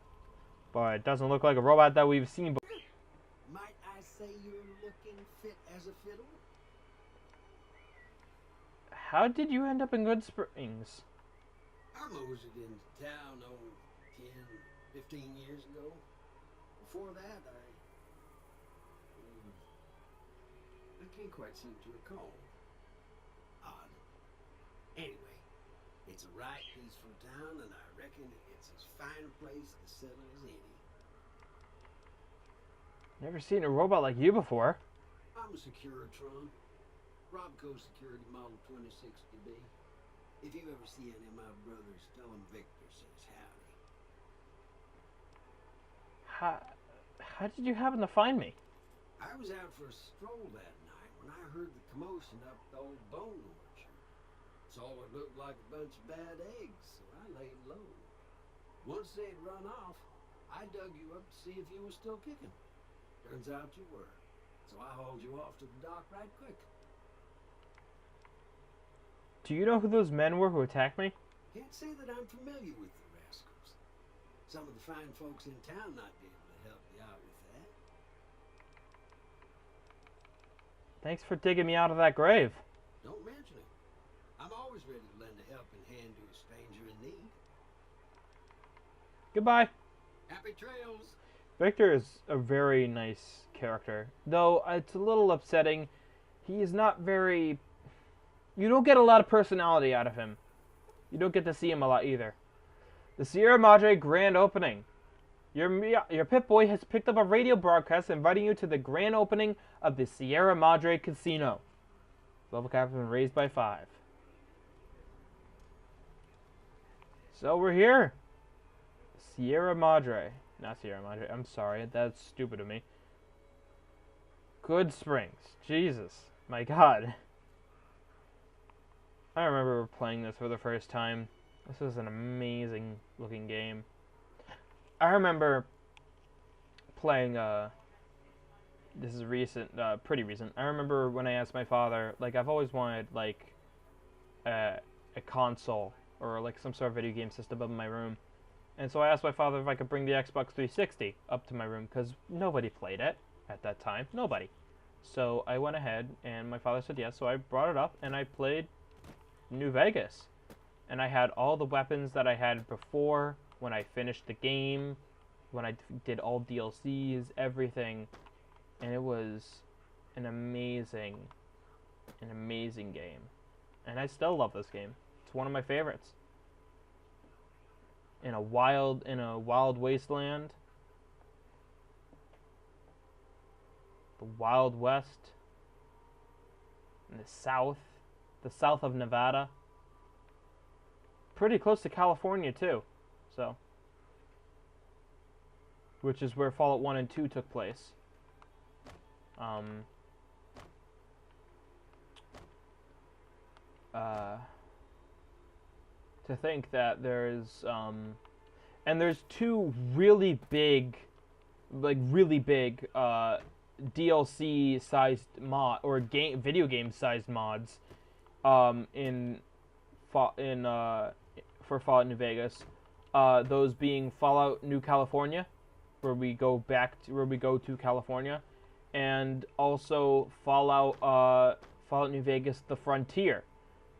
But it doesn't look like a robot that we've seen before. Might I say you're looking fit as a fiddle? How did you end up in Good Springs? I moseyed into town 10, 15 years ago. Before that, I can't quite seem to recall. Odd. Anyway, it's a right peaceful town, and I reckon it's as fine a place to settle as any. Never seen a robot like you before. I'm a Securitron. Robco Security Model 26DB. If you ever see any of my brothers, tell them Victor says howdy. How did you happen to find me? I was out for a stroll that night when I heard the commotion up the old bone orchard. Saw what looked like a bunch of bad eggs, so I laid low. Once they'd run off, I dug you up to see if you were still kicking. Turns out you were, so I hauled you off to the dock right quick. Do you know who those men were who attacked me? Can't say that I'm familiar with the rascals. Some of the fine folks in town might be able to help you out with that. Thanks for digging me out of that grave. Don't mention it. I'm always ready to lend a helping hand to a stranger in need. Goodbye. Happy trails! Victor is a very nice character, though it's a little upsetting. He is not very You don't get a lot of personality out of him. You don't get to see him a lot either. The Sierra Madre grand opening. Your Pip-Boy has picked up a radio broadcast inviting you to the grand opening of the Sierra Madre Casino. Level cap has been raised by 5. So we're here. Sierra Madre. Not Sierra Madre. I'm sorry. That's stupid of me. Goodsprings. Jesus. My God. I remember playing this for the first time. This was an amazing looking game. I remember playing, this is recent, pretty recent. I remember when I asked my father, like, I've always wanted, like, a console or, like, some sort of video game system up in my room. And so I asked my father if I could bring the Xbox 360 up to my room, because nobody played it at that time. Nobody. So I went ahead, and my father said yes, so I brought it up, and I played New Vegas. And I had all the weapons that I had before when I finished the game, when I did all DLCs, everything. And it was an amazing game. And I still love this game. It's one of my favorites. In a wild wasteland. The Wild West. In the south of Nevada. Pretty close to California too. So, which is where Fallout 1 and 2 took place. To think that there's and there's 2 really big DLC sized mod or video game sized mods for Fallout New Vegas. Those being Fallout New California, where we go to California, and also Fallout New Vegas: The Frontier,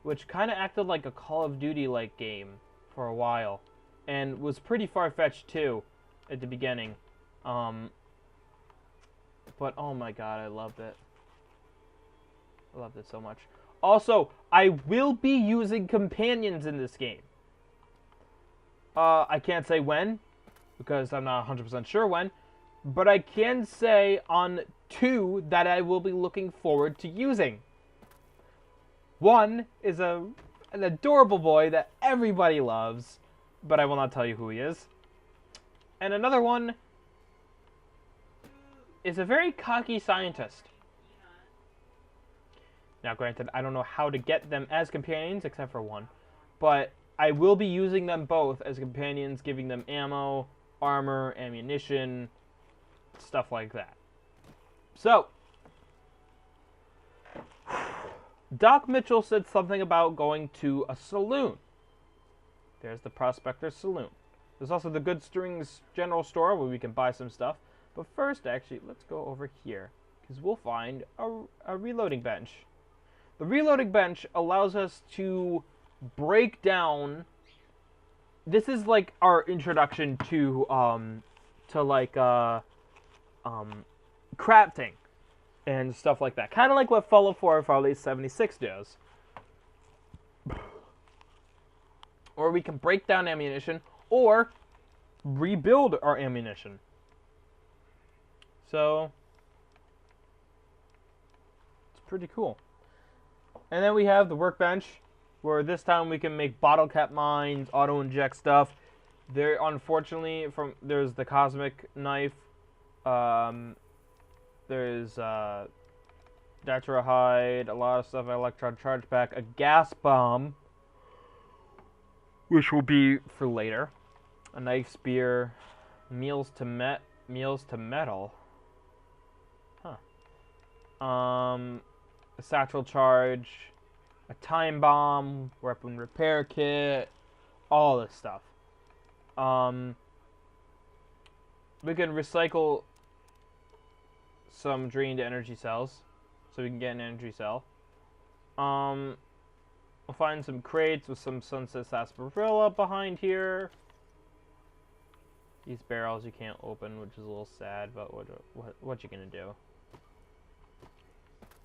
which kind of acted like a Call of Duty-like game for a while, and was pretty far-fetched too at the beginning. But oh my God, I loved it. I loved it so much. Also, I will be using companions in this game. I can't say when, because I'm not 100% sure when, but I can say on 2 that I will be looking forward to using. One is an adorable boy that everybody loves, but I will not tell you who he is. And another one is a very cocky scientist. Now, granted, I don't know how to get them as companions, except for one, but I will be using them both as companions, giving them ammo, armor, ammunition, stuff like that. So, Doc Mitchell said something about going to a saloon. There's the Prospector's Saloon. There's also the Good Strings General Store where we can buy some stuff. But first, actually, let's go over here, because we'll find a reloading bench. The reloading bench allows us to break down. This is like our introduction to crafting and stuff like that. Kind of like what Fallout 4 or Fallout 76 does. Or we can break down ammunition or rebuild our ammunition. So it's pretty cool. And then we have the workbench, where this time we can make bottle cap mines, auto inject stuff. There, unfortunately, there's the cosmic knife. There's Datrahide, a lot of stuff. Electron charge pack, a gas bomb, which will be for later. A knife spear, meals to metal. Huh. A satchel charge, a time bomb, weapon repair kit, all this stuff. We can recycle some drained energy cells, so we can get an energy cell. We'll find some crates with some Sunset Sarsaparilla behind here. These barrels you can't open, which is a little sad, but what you gonna do?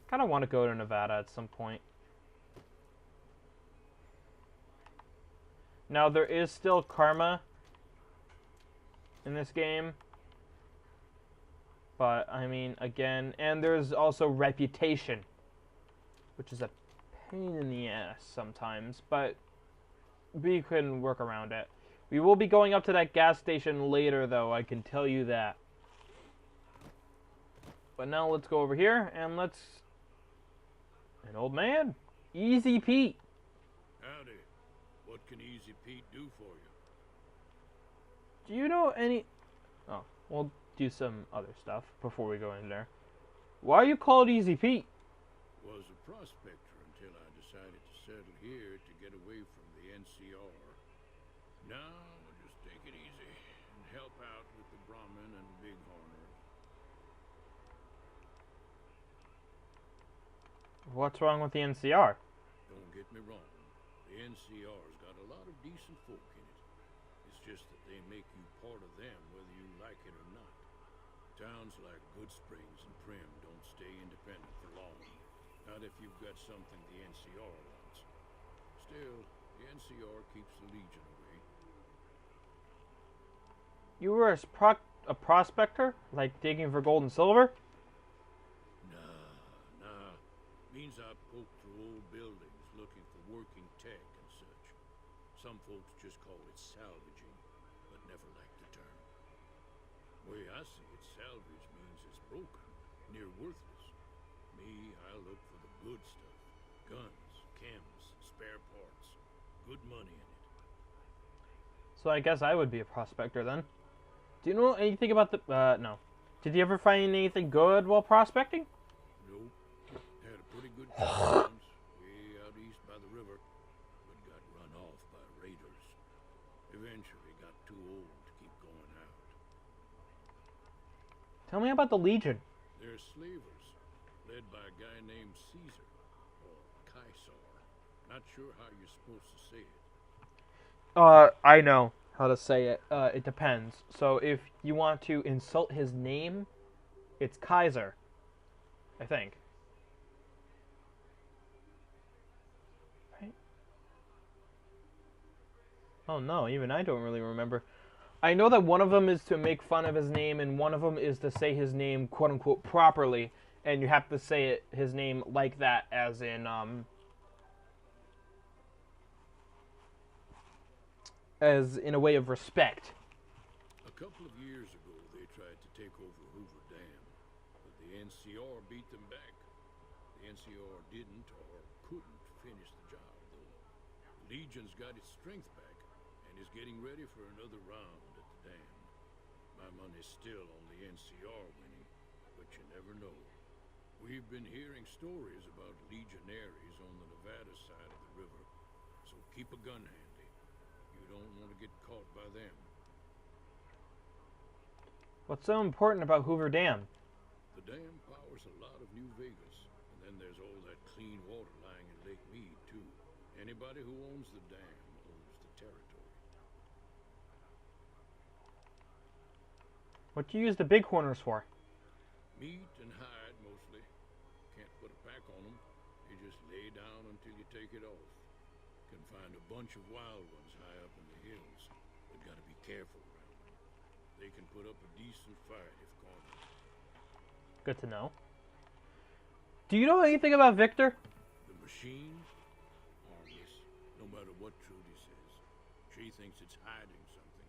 Kind of want to go to Nevada at some point. Now, there is still karma in this game. But, I mean, again, and there's also reputation, which is a pain in the ass sometimes, but we can work around it. We will be going up to that gas station later, though, I can tell you that. But now let's go over here, and let's... An old man. Easy Pete. Howdy. What can Easy Pete do for you? Do you know any... Oh, we'll do some other stuff before we go in there. Why are you called Easy Pete? Was a prospector until I decided to settle here to get away from the NCR. Now I'll just take it easy and help out with the Brahmin and Bighorners. What's wrong with the NCR? Don't get me wrong. The NCR's got a lot of decent folk in it. It's just that they make you part of them whether you like it or not. Towns like Goodsprings and Prim don't stay independent for long. Not if you've got something the NCR wants. Still, the NCR keeps the Legion away. You were a prospector? Like digging for gold and silver? Nah. Means I poke through old buildings looking for working tech and such. Some folks just call it salvaging, but never like the term. Way I see it, salvage means it's broken, near worthless. Me, I look for the good stuff. Guns, chems, spare parts. Good money in it. So I guess I would be a prospector then. Do you know anything about the... no. Did you ever find anything good while prospecting? Nope. Had a pretty good time once, way out east by the river, but got run off by raiders. Eventually got too old to keep going out. Tell me about the Legion. They're slavers, led by a guy named Caesar, or Caesar. Not sure how you're supposed to say it. I know how to say it. It depends. So if you want to insult his name, it's Kaiser, I think. Right? Oh no, even I don't really remember. I know that one of them is to make fun of his name, and one of them is to say his name quote-unquote properly, and you have to say it, his name like that, as in, as in a way of respect. A couple of years ago, they tried to take over Hoover Dam, but the NCR beat them back. The NCR didn't or couldn't finish the job, though. The Legion's got its strength back and is getting ready for another round at the dam. My money's still on the NCR winning, but you never know. We've been hearing stories about legionaries on the Nevada side of the river, so keep a gun handy. You don't want to get caught by them. What's so important about Hoover Dam? The dam powers a lot of New Vegas, and then there's all that clean water lying in Lake Mead, too. Anybody who owns the dam owns the territory. What do you use the Bighorners for? Meat and hide, mostly. Can't put a pack on them. You just lay down until you take it off. Can find a bunch of wild ones high up in the hills, but gotta be careful around them. They can put up a decent fight if cornered. Good to know. Do you know anything about Victor? The machine? Harmless, no matter what Trudy says. She thinks it's hiding something,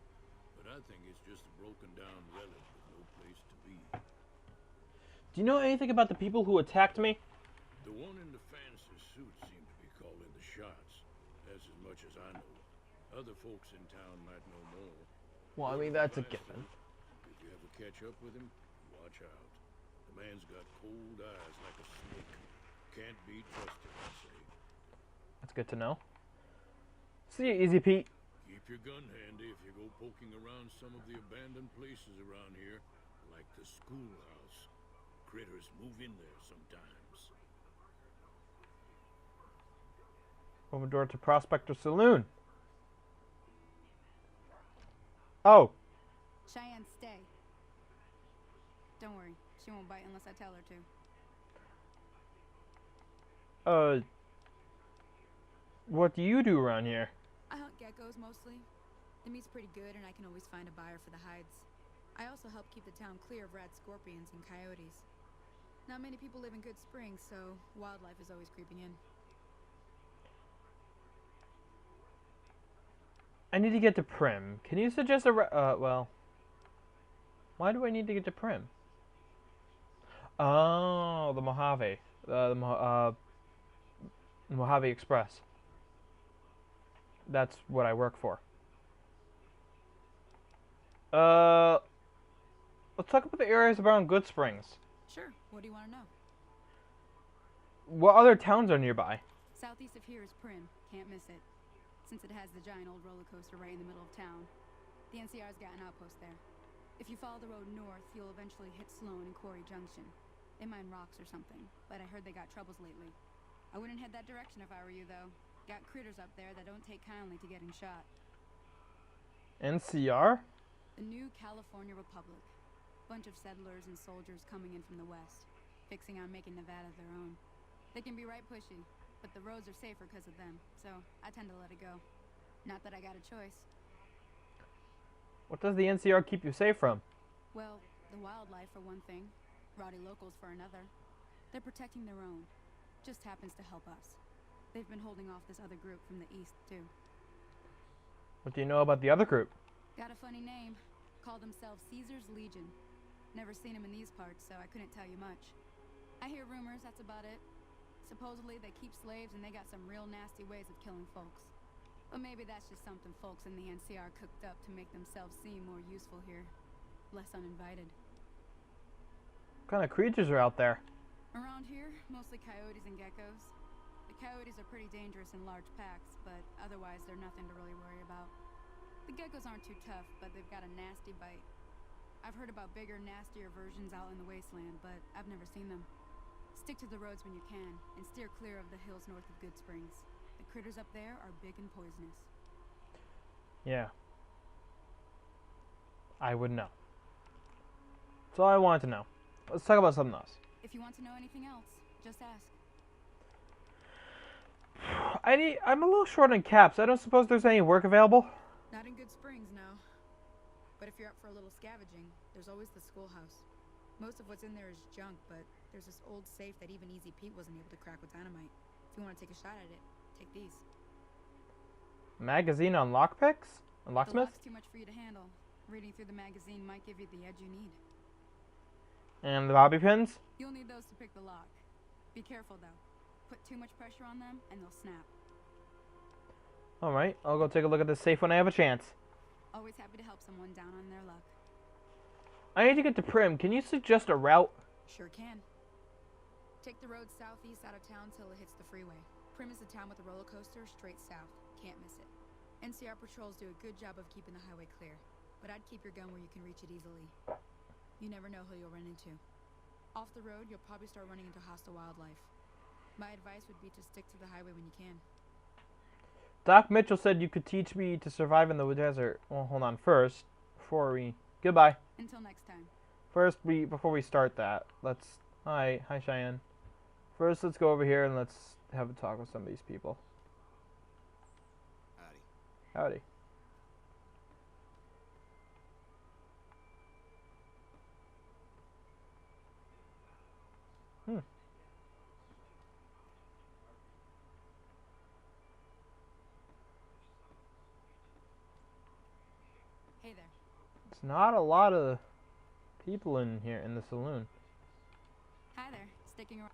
but I think it's just a broken down relic with no place to be. Do you know anything about the people who attacked me? The one in the fancy suit seemed to be calling the shots. That's as much as I know. Other folks in town might know more. Well, I mean, that's a given. If you ever catch up with him, watch out. The man's got cold eyes like a snake. Can't be trusted, I say. That's good to know. See you, Easy Pete. Keep your gun handy if you go poking around some of the abandoned places around here, like the schoolhouse. Critters move in there sometimes. Open door to Prospector Saloon. Oh, Cheyenne, stay. Don't worry, she won't bite unless I tell her to. what do you do around here? I hunt geckos mostly. The meat's pretty good and I can always find a buyer for the hides. I also help keep the town clear of rat scorpions and coyotes. Not many people live in Good Springs, so wildlife is always creeping in. I need to get to Prim. Can you suggest a well... Why do I need to get to Prim? Oh, the Mojave. Mojave Express. That's what I work for. Let's talk about the areas around Good Springs. Sure, what do you want to know? What other towns are nearby? Southeast of here is Prim. Can't miss it. Since it has the giant old roller coaster right in the middle of town. The NCR's got an outpost there. If you follow the road north, you'll eventually hit Sloan and Quarry Junction. They mine rocks or something, but I heard they got troubles lately. I wouldn't head that direction if I were you, though. Got critters up there that don't take kindly to getting shot. NCR? The New California Republic. Bunch of settlers and soldiers coming in from the west, fixing on making Nevada their own. They can be right pushy, but the roads are safer because of them, so I tend to let it go. Not that I got a choice. What does the NCR keep you safe from? Well, the wildlife for one thing, rowdy locals for another. They're protecting their own. Just happens to help us. They've been holding off this other group from the east, too. What do you know about the other group? Got a funny name. Call themselves Caesar's Legion. Never seen them in these parts, so I couldn't tell you much. I hear rumors, that's about it. Supposedly they keep slaves and they got some real nasty ways of killing folks. But maybe that's just something folks in the NCR cooked up to make themselves seem more useful here. Less uninvited. What kind of creatures are out there? Around here, mostly coyotes and geckos. The coyotes are pretty dangerous in large packs, but otherwise they're nothing to really worry about. The geckos aren't too tough, but they've got a nasty bite. I've heard about bigger, nastier versions out in the wasteland, but I've never seen them. Stick to the roads when you can, and steer clear of the hills north of Good Springs. The critters up there are big and poisonous. Yeah. I would know. That's all I wanted to know. Let's talk about something else. If you want to know anything else, just ask. I'm a little short on caps. I don't suppose there's any work available? Not in Good Springs, no. But if you're up for a little scavenging, there's always the schoolhouse. Most of what's in there is junk, but there's this old safe that even Easy Pete wasn't able to crack with dynamite. If you want to take a shot at it, take these. Magazine on lockpicks? On The locksmith? lock's too much for you to handle. Reading through the magazine might give you the edge you need. And the bobby pins? You'll need those to pick the lock. Be careful, though. Put too much pressure on them, and they'll snap. Alright, I'll go take a look at this safe when I have a chance. Always happy to help someone down on their luck. I need to get to Prim. Can you suggest a route? Sure can. Take the road southeast out of town till it hits the freeway. Prim is the town with the roller coaster straight south. Can't miss it. NCR patrols do a good job of keeping the highway clear, but I'd keep your gun where you can reach it easily. You never know who you'll run into. Off the road, you'll probably start running into hostile wildlife. My advice would be to stick to the highway when you can. Doc Mitchell said you could teach me to survive in the desert. Well, hold on. First, before we... Goodbye. Until next time. First, before we start that, let's... Hi Cheyenne. First, let's go over here and let's have a talk with some of these people. Howdy. Howdy. Hey there. It's not a lot of people in here in the saloon. Hi there. Sticking around?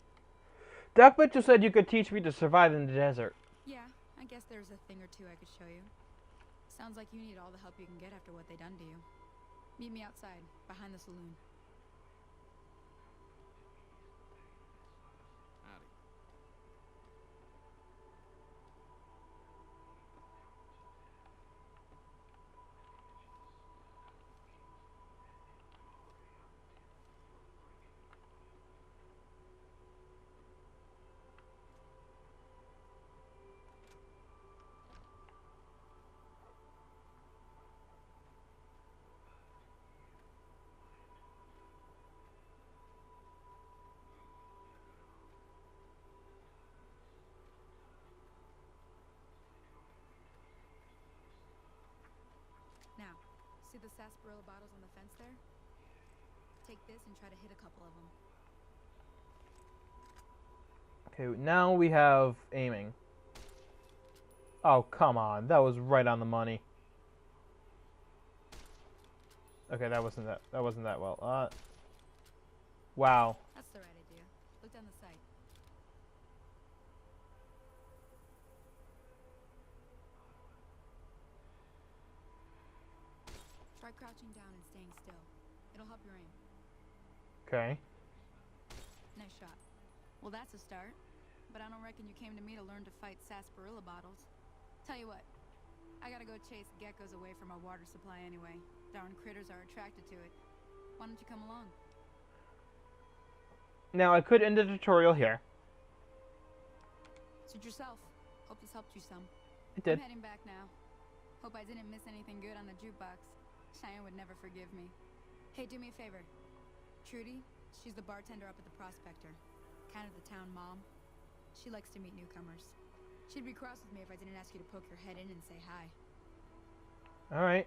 Doc Mitchell said you could teach me to survive in the desert. Yeah, I guess there's a thing or two I could show you. Sounds like you need all the help you can get after what they done to you. Meet me outside, behind the saloon. Howdy. the sarsaparilla bottles on the fence there? Take this and try to hit a couple of them. Okay, now we have aiming. Oh, come on. That was right on the money. Okay, that wasn't that well. Wow. That's the right idea. Look down the sight. Try crouching down and staying still. It'll help your aim. Okay. Nice shot. Well, that's a start. But I don't reckon you came to me to learn to fight sarsaparilla bottles. Tell you what, I gotta go chase geckos away from our water supply anyway. Darn critters are attracted to it. Why don't you come along? Now, I could end the tutorial here. Suit yourself. Hope this helped you some. It did. I'm heading back now. Hope I didn't miss anything good on the jukebox. Cheyenne would never forgive me. Hey, do me a favor. Trudy, she's the bartender up at the Prospector. Kind of the town mom. She likes to meet newcomers. She'd be cross with me if I didn't ask you to poke your head in and say hi. Alright.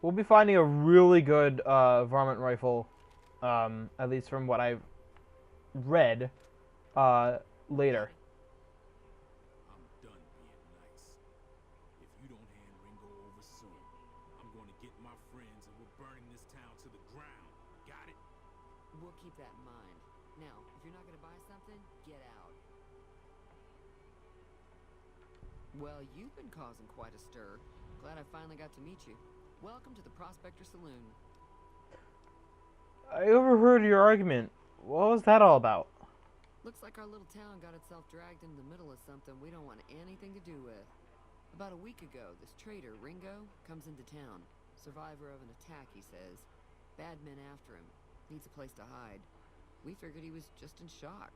We'll be finding a really good varmint rifle, at least from what I've read, later. I'm done being nice. If you don't hand Ringo over soon, I'm going to get my friends and we're burning this town to the ground. Got it? We'll keep that in mind. Now, if you're not gonna buy something, get out. Well, you've been causing quite a stir. Glad I finally got to meet you. Welcome to the Prospector Saloon. I overheard your argument. What was that all about? Looks like our little town got itself dragged into the middle of something we don't want anything to do with. About a week ago, this traitor, Ringo, comes into town. Survivor of an attack, he says. Bad men after him. Needs a place to hide. We figured he was just in shock,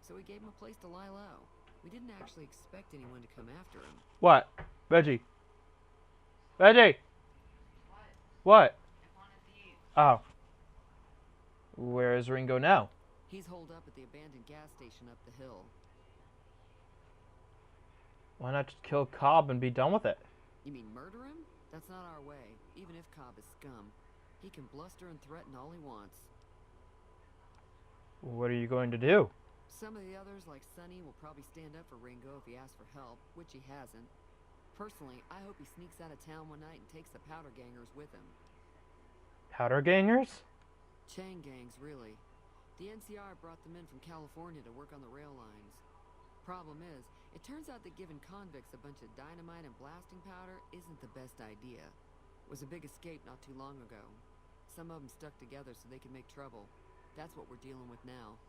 so we gave him a place to lie low. We didn't actually expect anyone to come after him. What? Reggie. Reggie! What? Oh. Where is Ringo now? He's holed up at the abandoned gas station up the hill. Why not just kill Cobb and be done with it? You mean murder him? That's not our way, even if Cobb is scum. He can bluster and threaten all he wants. What are you going to do? Some of the others, like Sonny, will probably stand up for Ringo if he asks for help, which he hasn't. Personally, I hope he sneaks out of town one night and takes the powder gangers with him. Powder gangers? Chain gangs, really. The NCR brought them in from California to work on the rail lines. Problem is, it turns out that giving convicts a bunch of dynamite and blasting powder isn't the best idea. It was a big escape not too long ago. Some of them stuck together so they could make trouble. That's what we're dealing with now.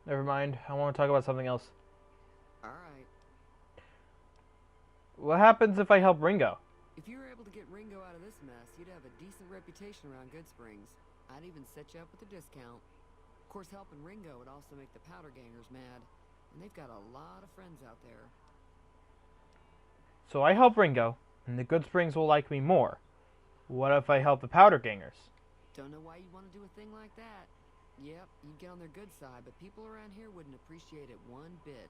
Never mind. I want to talk about something else. Alright. What happens if I help Ringo? If you were able to get Ringo out of this mess, you'd have a decent reputation around Goodsprings. I'd even set you up with a discount. Of course, helping Ringo would also make the powder gangers mad. And they've got a lot of friends out there. So I help Ringo, and the Goodsprings will like me more. What if I help the powder gangers? Don't know why you'd want to do a thing like that. Yep, you'd get on their good side, but people around here wouldn't appreciate it one bit.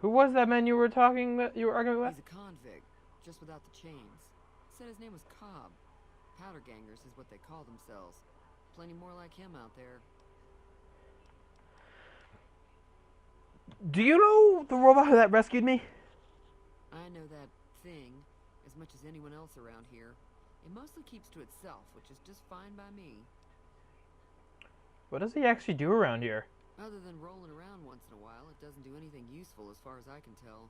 Who was that man you were arguing with? He's a convict, just without the chains. Said his name was Cobb. Powder gangers is what they call themselves. Plenty more like him out there. Do you know the robot that rescued me? I know that thing as much as anyone else around here. It mostly keeps to itself, which is just fine by me. What does he actually do around here? Other than rolling around once in a while, it doesn't do anything useful as far as I can tell.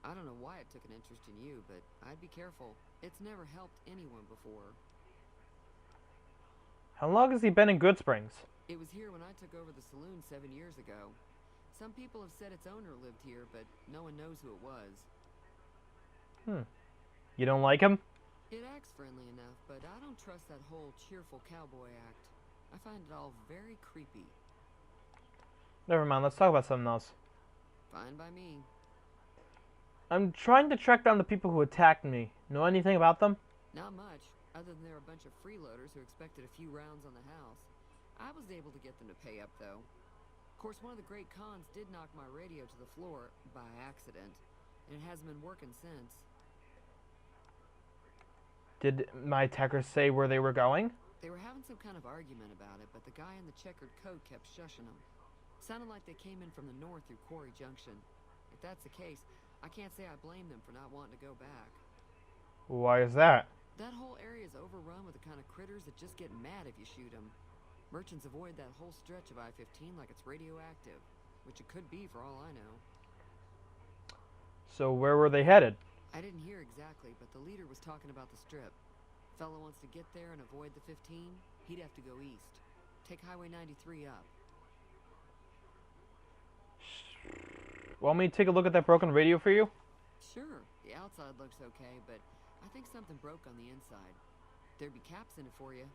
I don't know why it took an interest in you, but I'd be careful. It's never helped anyone before. How long has he been in Goodsprings? It was here when I took over the saloon 7 years ago. Some people have said its owner lived here, but no one knows who it was. You don't like him? It acts friendly enough, but I don't trust that whole cheerful cowboy act. I find it all very creepy. Never mind, let's talk about something else. Fine by me. I'm trying to track down the people who attacked me. Know anything about them? Not much, other than they're a bunch of freeloaders who expected a few rounds on the house. I was able to get them to pay up, though. course, one of the great cons did knock my radio to the floor by accident, and it hasn't been working since. Did my attackers say where they were going? They were having some kind of argument about it, but the guy in the checkered coat kept shushing them. Sounded like they came in from the north through Quarry Junction. If that's the case, I can't say I blame them for not wanting to go back. Why is that? That whole area is overrun with the kind of critters that just get mad if you shoot them. Merchants avoid that whole stretch of I-15 like it's radioactive, which it could be for all I know. So where were they headed? I didn't hear exactly, but the leader was talking about the strip. Fellow wants to get there and avoid the 15, he'd have to go east. Take Highway 93 up. Want me to take a look at that broken radio for you? Sure, the outside looks okay, but I think something broke on the inside. There'd be caps in it for you.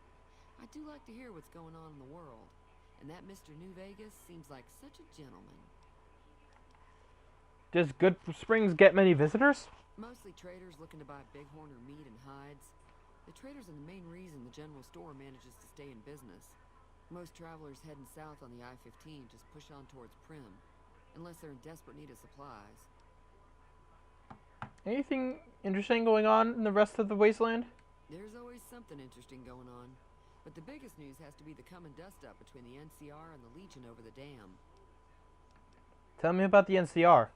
I do like to hear what's going on in the world. And that Mr. New Vegas seems like such a gentleman. Does Good Springs get many visitors? Mostly traders looking to buy bighorn or meat and hides. The traders are the main reason the general store manages to stay in business. Most travelers heading south on the I-15 just push on towards Prim, unless they're in desperate need of supplies. Anything interesting going on in the rest of the wasteland? There's always something interesting going on. But the biggest news has to be the come and dust up between the NCR and the Legion over the dam. Tell me about the NCR.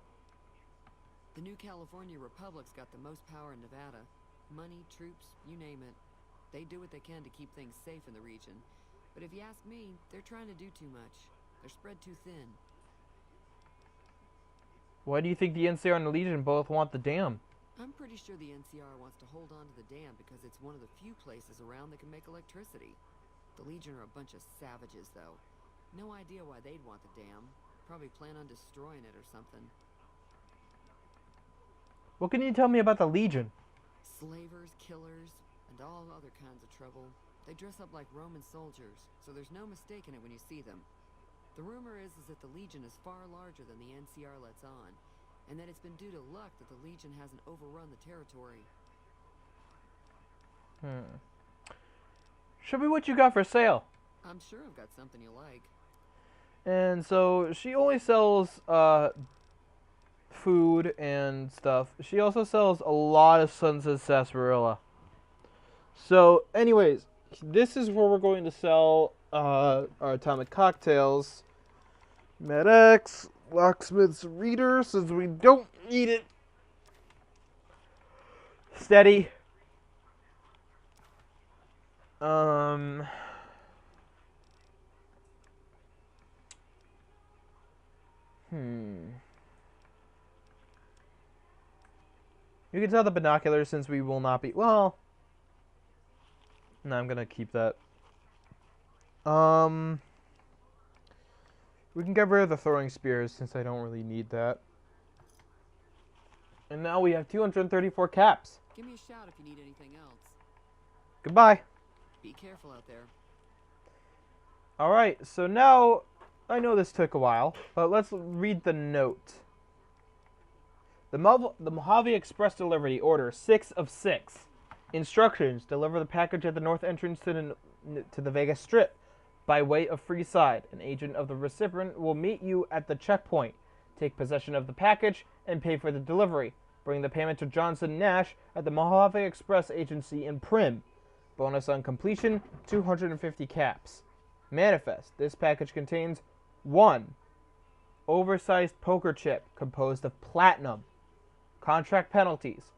The New California Republic's got the most power in Nevada. Money, troops, you name it. They do what they can to keep things safe in the region. But if you ask me, they're trying to do too much. They're spread too thin. Why do you think the NCR and the Legion both want the dam? I'm pretty sure the NCR wants to hold on to the dam because it's one of the few places around that can make electricity. The Legion are a bunch of savages, though. No idea why they'd want the dam. Probably plan on destroying it or something. What can you tell me about the Legion? Slavers, killers, and all other kinds of trouble. They dress up like Roman soldiers, so there's no mistaking it when you see them. The rumor is that the Legion is far larger than the NCR lets on, and that it's been due to luck that the Legion hasn't overrun the territory. Show me what you got for sale. I'm sure I've got something you like. And so she only sells food and stuff. She also sells a lot of Sunset Sarsaparilla. So anyways, this is where we're going to sell our atomic cocktails. MedX, Locksmith's Reader, since we don't need it. Steady. You can sell the binoculars since we will not be... Well... No, I'm gonna keep that. We can get rid of the throwing spears since I don't really need that. And now we have 234 caps. Give me a shout if you need anything else. Goodbye. Be careful out there. Alright, so now... I know this took a while, but let's read the note. The Mojave Express Delivery Order 6 of 6. Instructions: deliver the package at the north entrance to the Vegas Strip by way of Freeside. An agent of the recipient will meet you at the checkpoint. Take possession of the package and pay for the delivery. Bring the payment to Johnson Nash at the Mojave Express Agency in Prim. Bonus on completion, 250 caps. Manifest: this package contains 1 oversized poker chip composed of platinum. Contract penalties: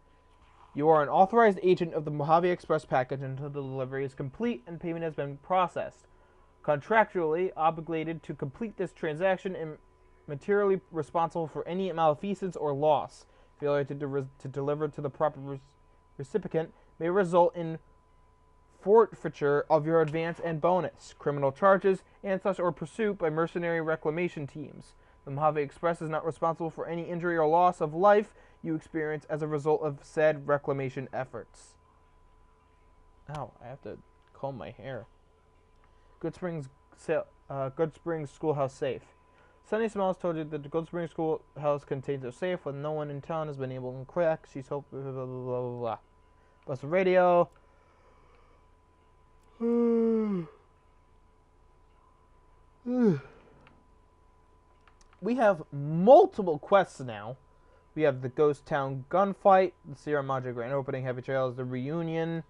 you are an authorized agent of the Mojave Express package until the delivery is complete and payment has been processed. Contractually obligated to complete this transaction and materially responsible for any malfeasance or loss. Failure to deliver to the proper recipient may result in forfeiture of your advance and bonus, criminal charges, and such or pursuit by mercenary reclamation teams. The Mojave Express is not responsible for any injury or loss of life you experience as a result of said reclamation efforts. Ow, I have to comb my hair. Good Springs Schoolhouse Safe. Sunny Smiles told you that the Good Springs Schoolhouse contains a safe when no one in town has been able to crack. She's hoped blah blah blah blah blah. Bust radio. we have multiple quests now. We have the Ghost Town gunfight, the Sierra Madre grand opening, Heavy Trails, the reunion,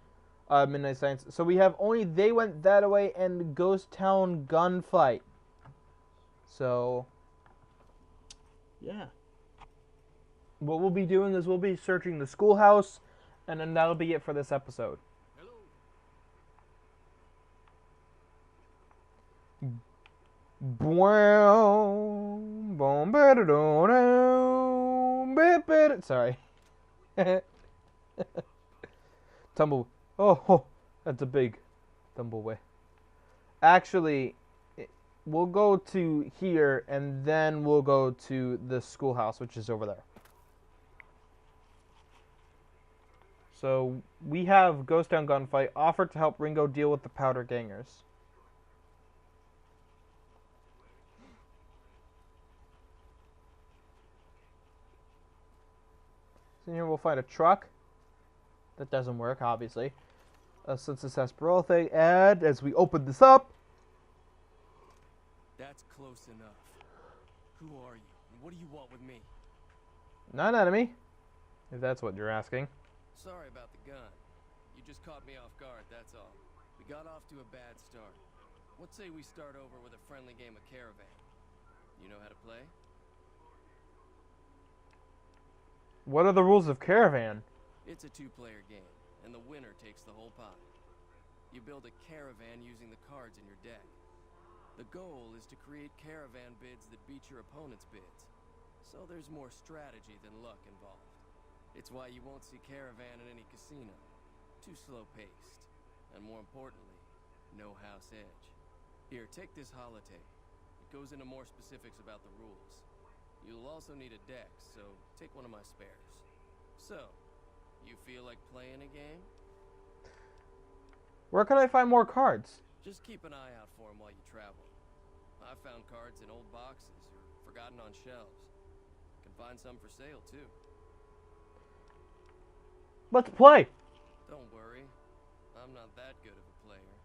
Midnight Science. So we have only They Went That Away and Ghost Town gunfight. So, yeah. What we'll be doing is we'll be searching the schoolhouse, and then that'll be it for this episode. Sorry. Tumble. Oh, that's a big tumbleway. Actually, we'll go to here, and then we'll go to the schoolhouse, which is over there. So, we have Ghost Town gunfight, offered to help Ringo deal with the Powder Gangers. So here we'll find a truck. That doesn't work, obviously. Since this has parole thing, and as we open this up... That's close enough. Who are you, and what do you want with me? Not an enemy, if that's what you're asking. Sorry about the gun. You just caught me off guard, that's all. We got off to a bad start. What say we start over with a friendly game of Caravan? You know how to play? What are the rules of Caravan? It's a two-player game, and the winner takes the whole pot. You build a caravan using the cards in your deck. The goal is to create caravan bids that beat your opponent's bids. So there's more strategy than luck involved. It's why you won't see Caravan in any casino. Too slow-paced. And more importantly, no house edge. Here, take this holotape. It goes into more specifics about the rules. You'll also need a deck, so take one of my spares. So, you feel like playing a game? Where can I find more cards? Just keep an eye out for them while you travel. I found cards in old boxes or forgotten on shelves. Can find some for sale, too. Let's play! Don't worry. I'm not that good of a player.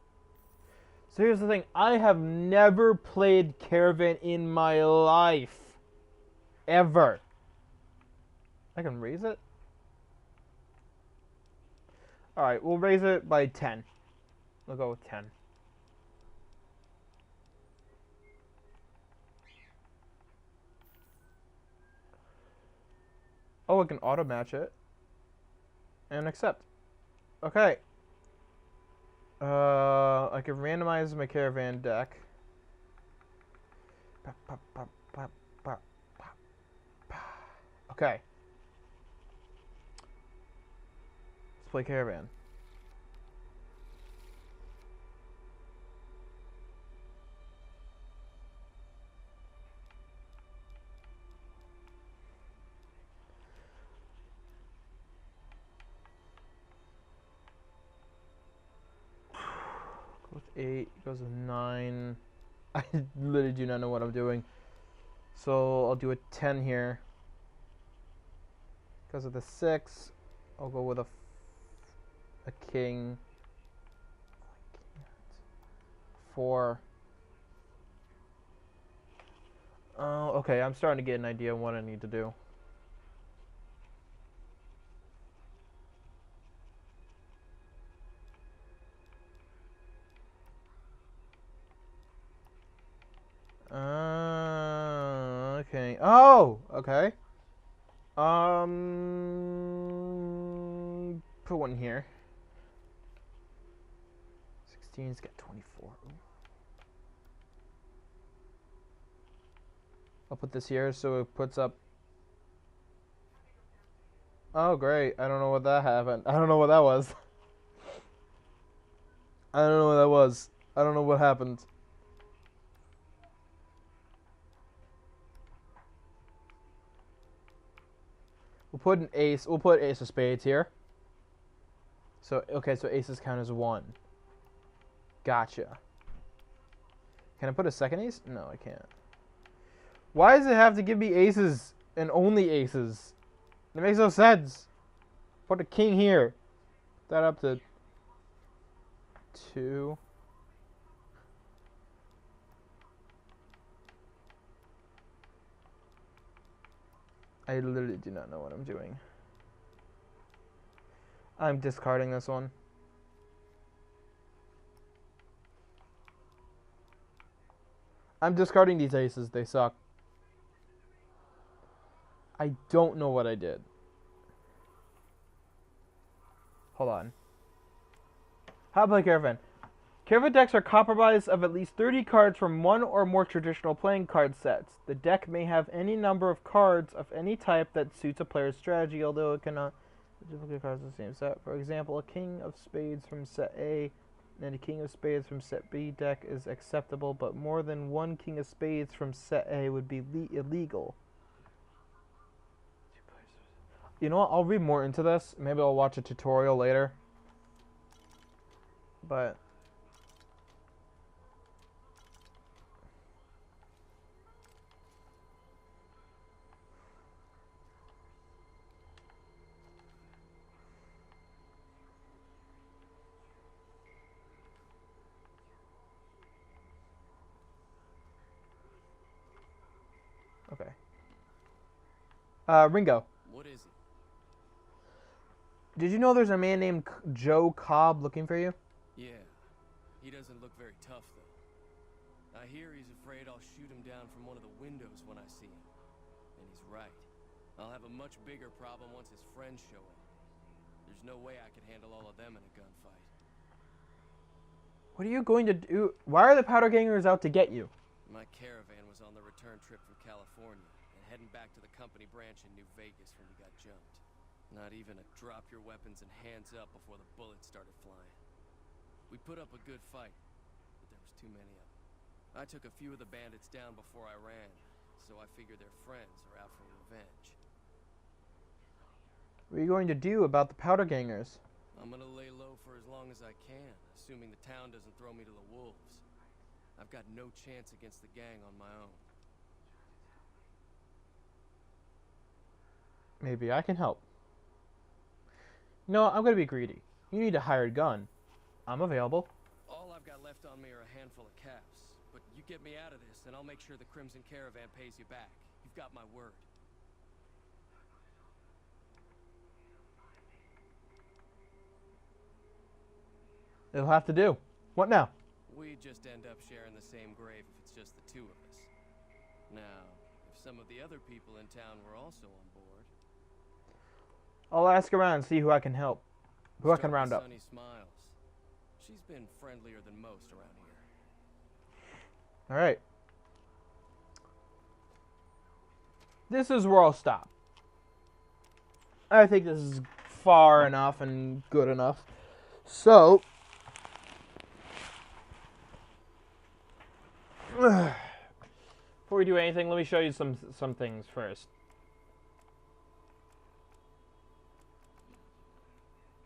So here's the thing. I have never played Caravan in my life. Ever. I can raise it? Alright, we'll raise it by 10. We'll go with 10. Oh, I can auto match it. And accept. Okay. I can randomize my Caravan deck. Okay. Let's play Caravan. Goes 8, goes to 9. I literally do not know what I'm doing. So I'll do a 10 here. Because of the 6, I'll go with a king. 4. Oh, okay, I'm starting to get an idea of what I need to do. Okay. Oh, okay. Put one here. 16's got 24. Ooh. I'll put this here so it puts up. Oh, great. I don't know what that happened. I don't know what that was. I don't know what that was. I don't know what happened. We'll put an ace. We'll put ace of spades here. So, okay, so aces count as 1. Gotcha. Can I put a second ace? No, I can't. Why does it have to give me aces and only aces? That makes no sense. Put a king here. Put that up to 2. I literally do not know what I'm doing. I'm discarding this one. I'm discarding these aces. They suck. I don't know what I did. Hold on. How about Caravan? Caravan decks are comprised of at least 30 cards from one or more traditional playing card sets. The deck may have any number of cards of any type that suits a player's strategy, although it cannot duplicate cards of the same set. For example, a King of Spades from set A and a King of Spades from set B deck is acceptable, but more than one King of Spades from set A would be illegal. You know what? I'll read more into this. Maybe I'll watch a tutorial later. But okay. Ringo. What is it? Did you know there's a man named Joe Cobb looking for you? Yeah. He doesn't look very tough, though. I hear he's afraid I'll shoot him down from one of the windows when I see him. And he's right. I'll have a much bigger problem once his friends show up. There's no way I could handle all of them in a gunfight. What are you going to do? Why are the Powder Gangers out to get you? My caravan was on the return trip from California and heading back to the company branch in New Vegas when we got jumped. Not even a drop your weapons and hands up before the bullets started flying. We put up a good fight, but there was too many of them. I took a few of the bandits down before I ran, so I figured their friends are out for revenge. What are you going to do about the Powder Gangers? I'm gonna lay low for as long as I can, assuming the town doesn't throw me to the wolves. I've got no chance against the gang on my own. Maybe I can help. No, I'm going to be greedy. You need a hired gun. I'm available. All I've got left on me are a handful of caps. But you get me out of this, and I'll make sure the Crimson Caravan pays you back. You've got my word. It'll have to do. What now? We just end up sharing the same grave if it's just the two of us. Now, if some of the other people in town were also on board... I'll ask around and see who I can help. Who I can round up. Sunny smiles. She's been friendlier than most around here. Alright. This is where I'll stop. I think this is far enough and good enough. So... before we do anything, let me show you some things first.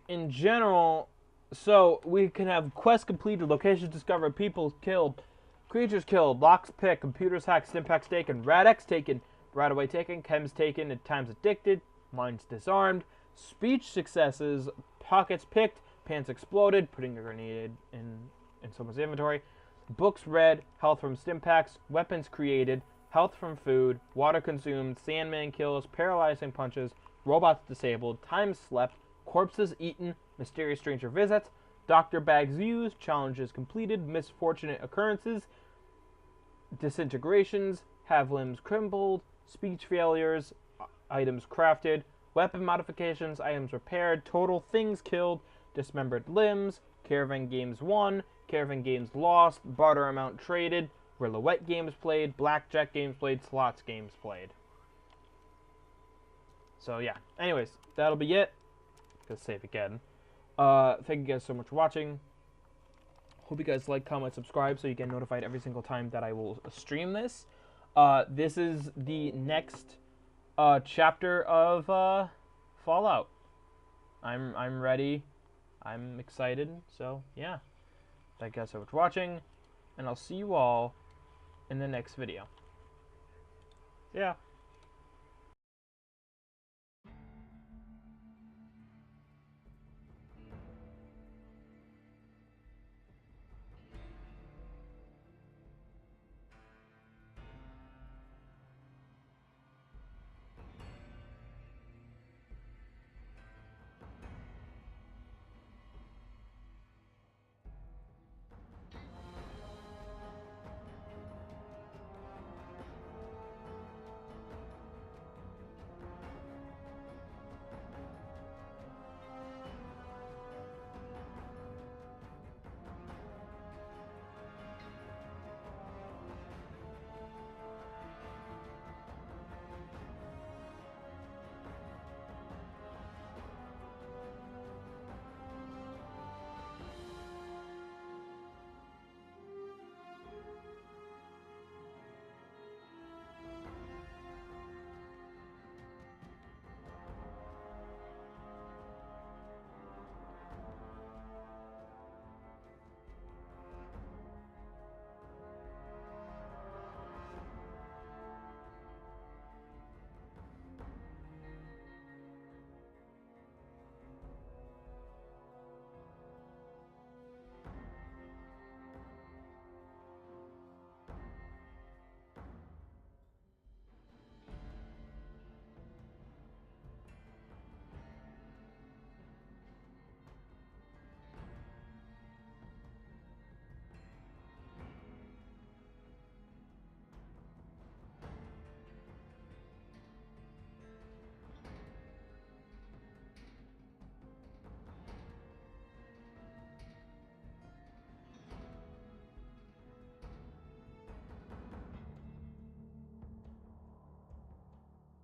In general, so we can have quests completed, locations discovered, people killed, creatures killed, locks picked, computers hacked, stimpaks taken, Rad-X taken, right away taken, chems taken, at times addicted, minds disarmed, speech successes, pockets picked, pants exploded, putting a grenade in someone's inventory, books read, health from stimpaks, weapons created, health from food, water consumed, Sandman kills, paralyzing punches, robots disabled, time slept, corpses eaten, mysterious stranger visits, doctor bags used, challenges completed, misfortunate occurrences, disintegrations, have limbs crumbled, speech failures, items crafted, weapon modifications, items repaired, total things killed, dismembered limbs, caravan games won, caravan games lost, barter amount traded, roulette games played, blackjack games played, slots games played. So yeah, anyways, that'll be it. Let's save again. Thank you guys so much for watching. Hope you guys like, comment, subscribe so you get notified every single time that I will stream this. This is the next chapter of Fallout. I'm ready. I'm excited. So yeah. Thank you guys so much for watching, and I'll see you all in the next video. Yeah.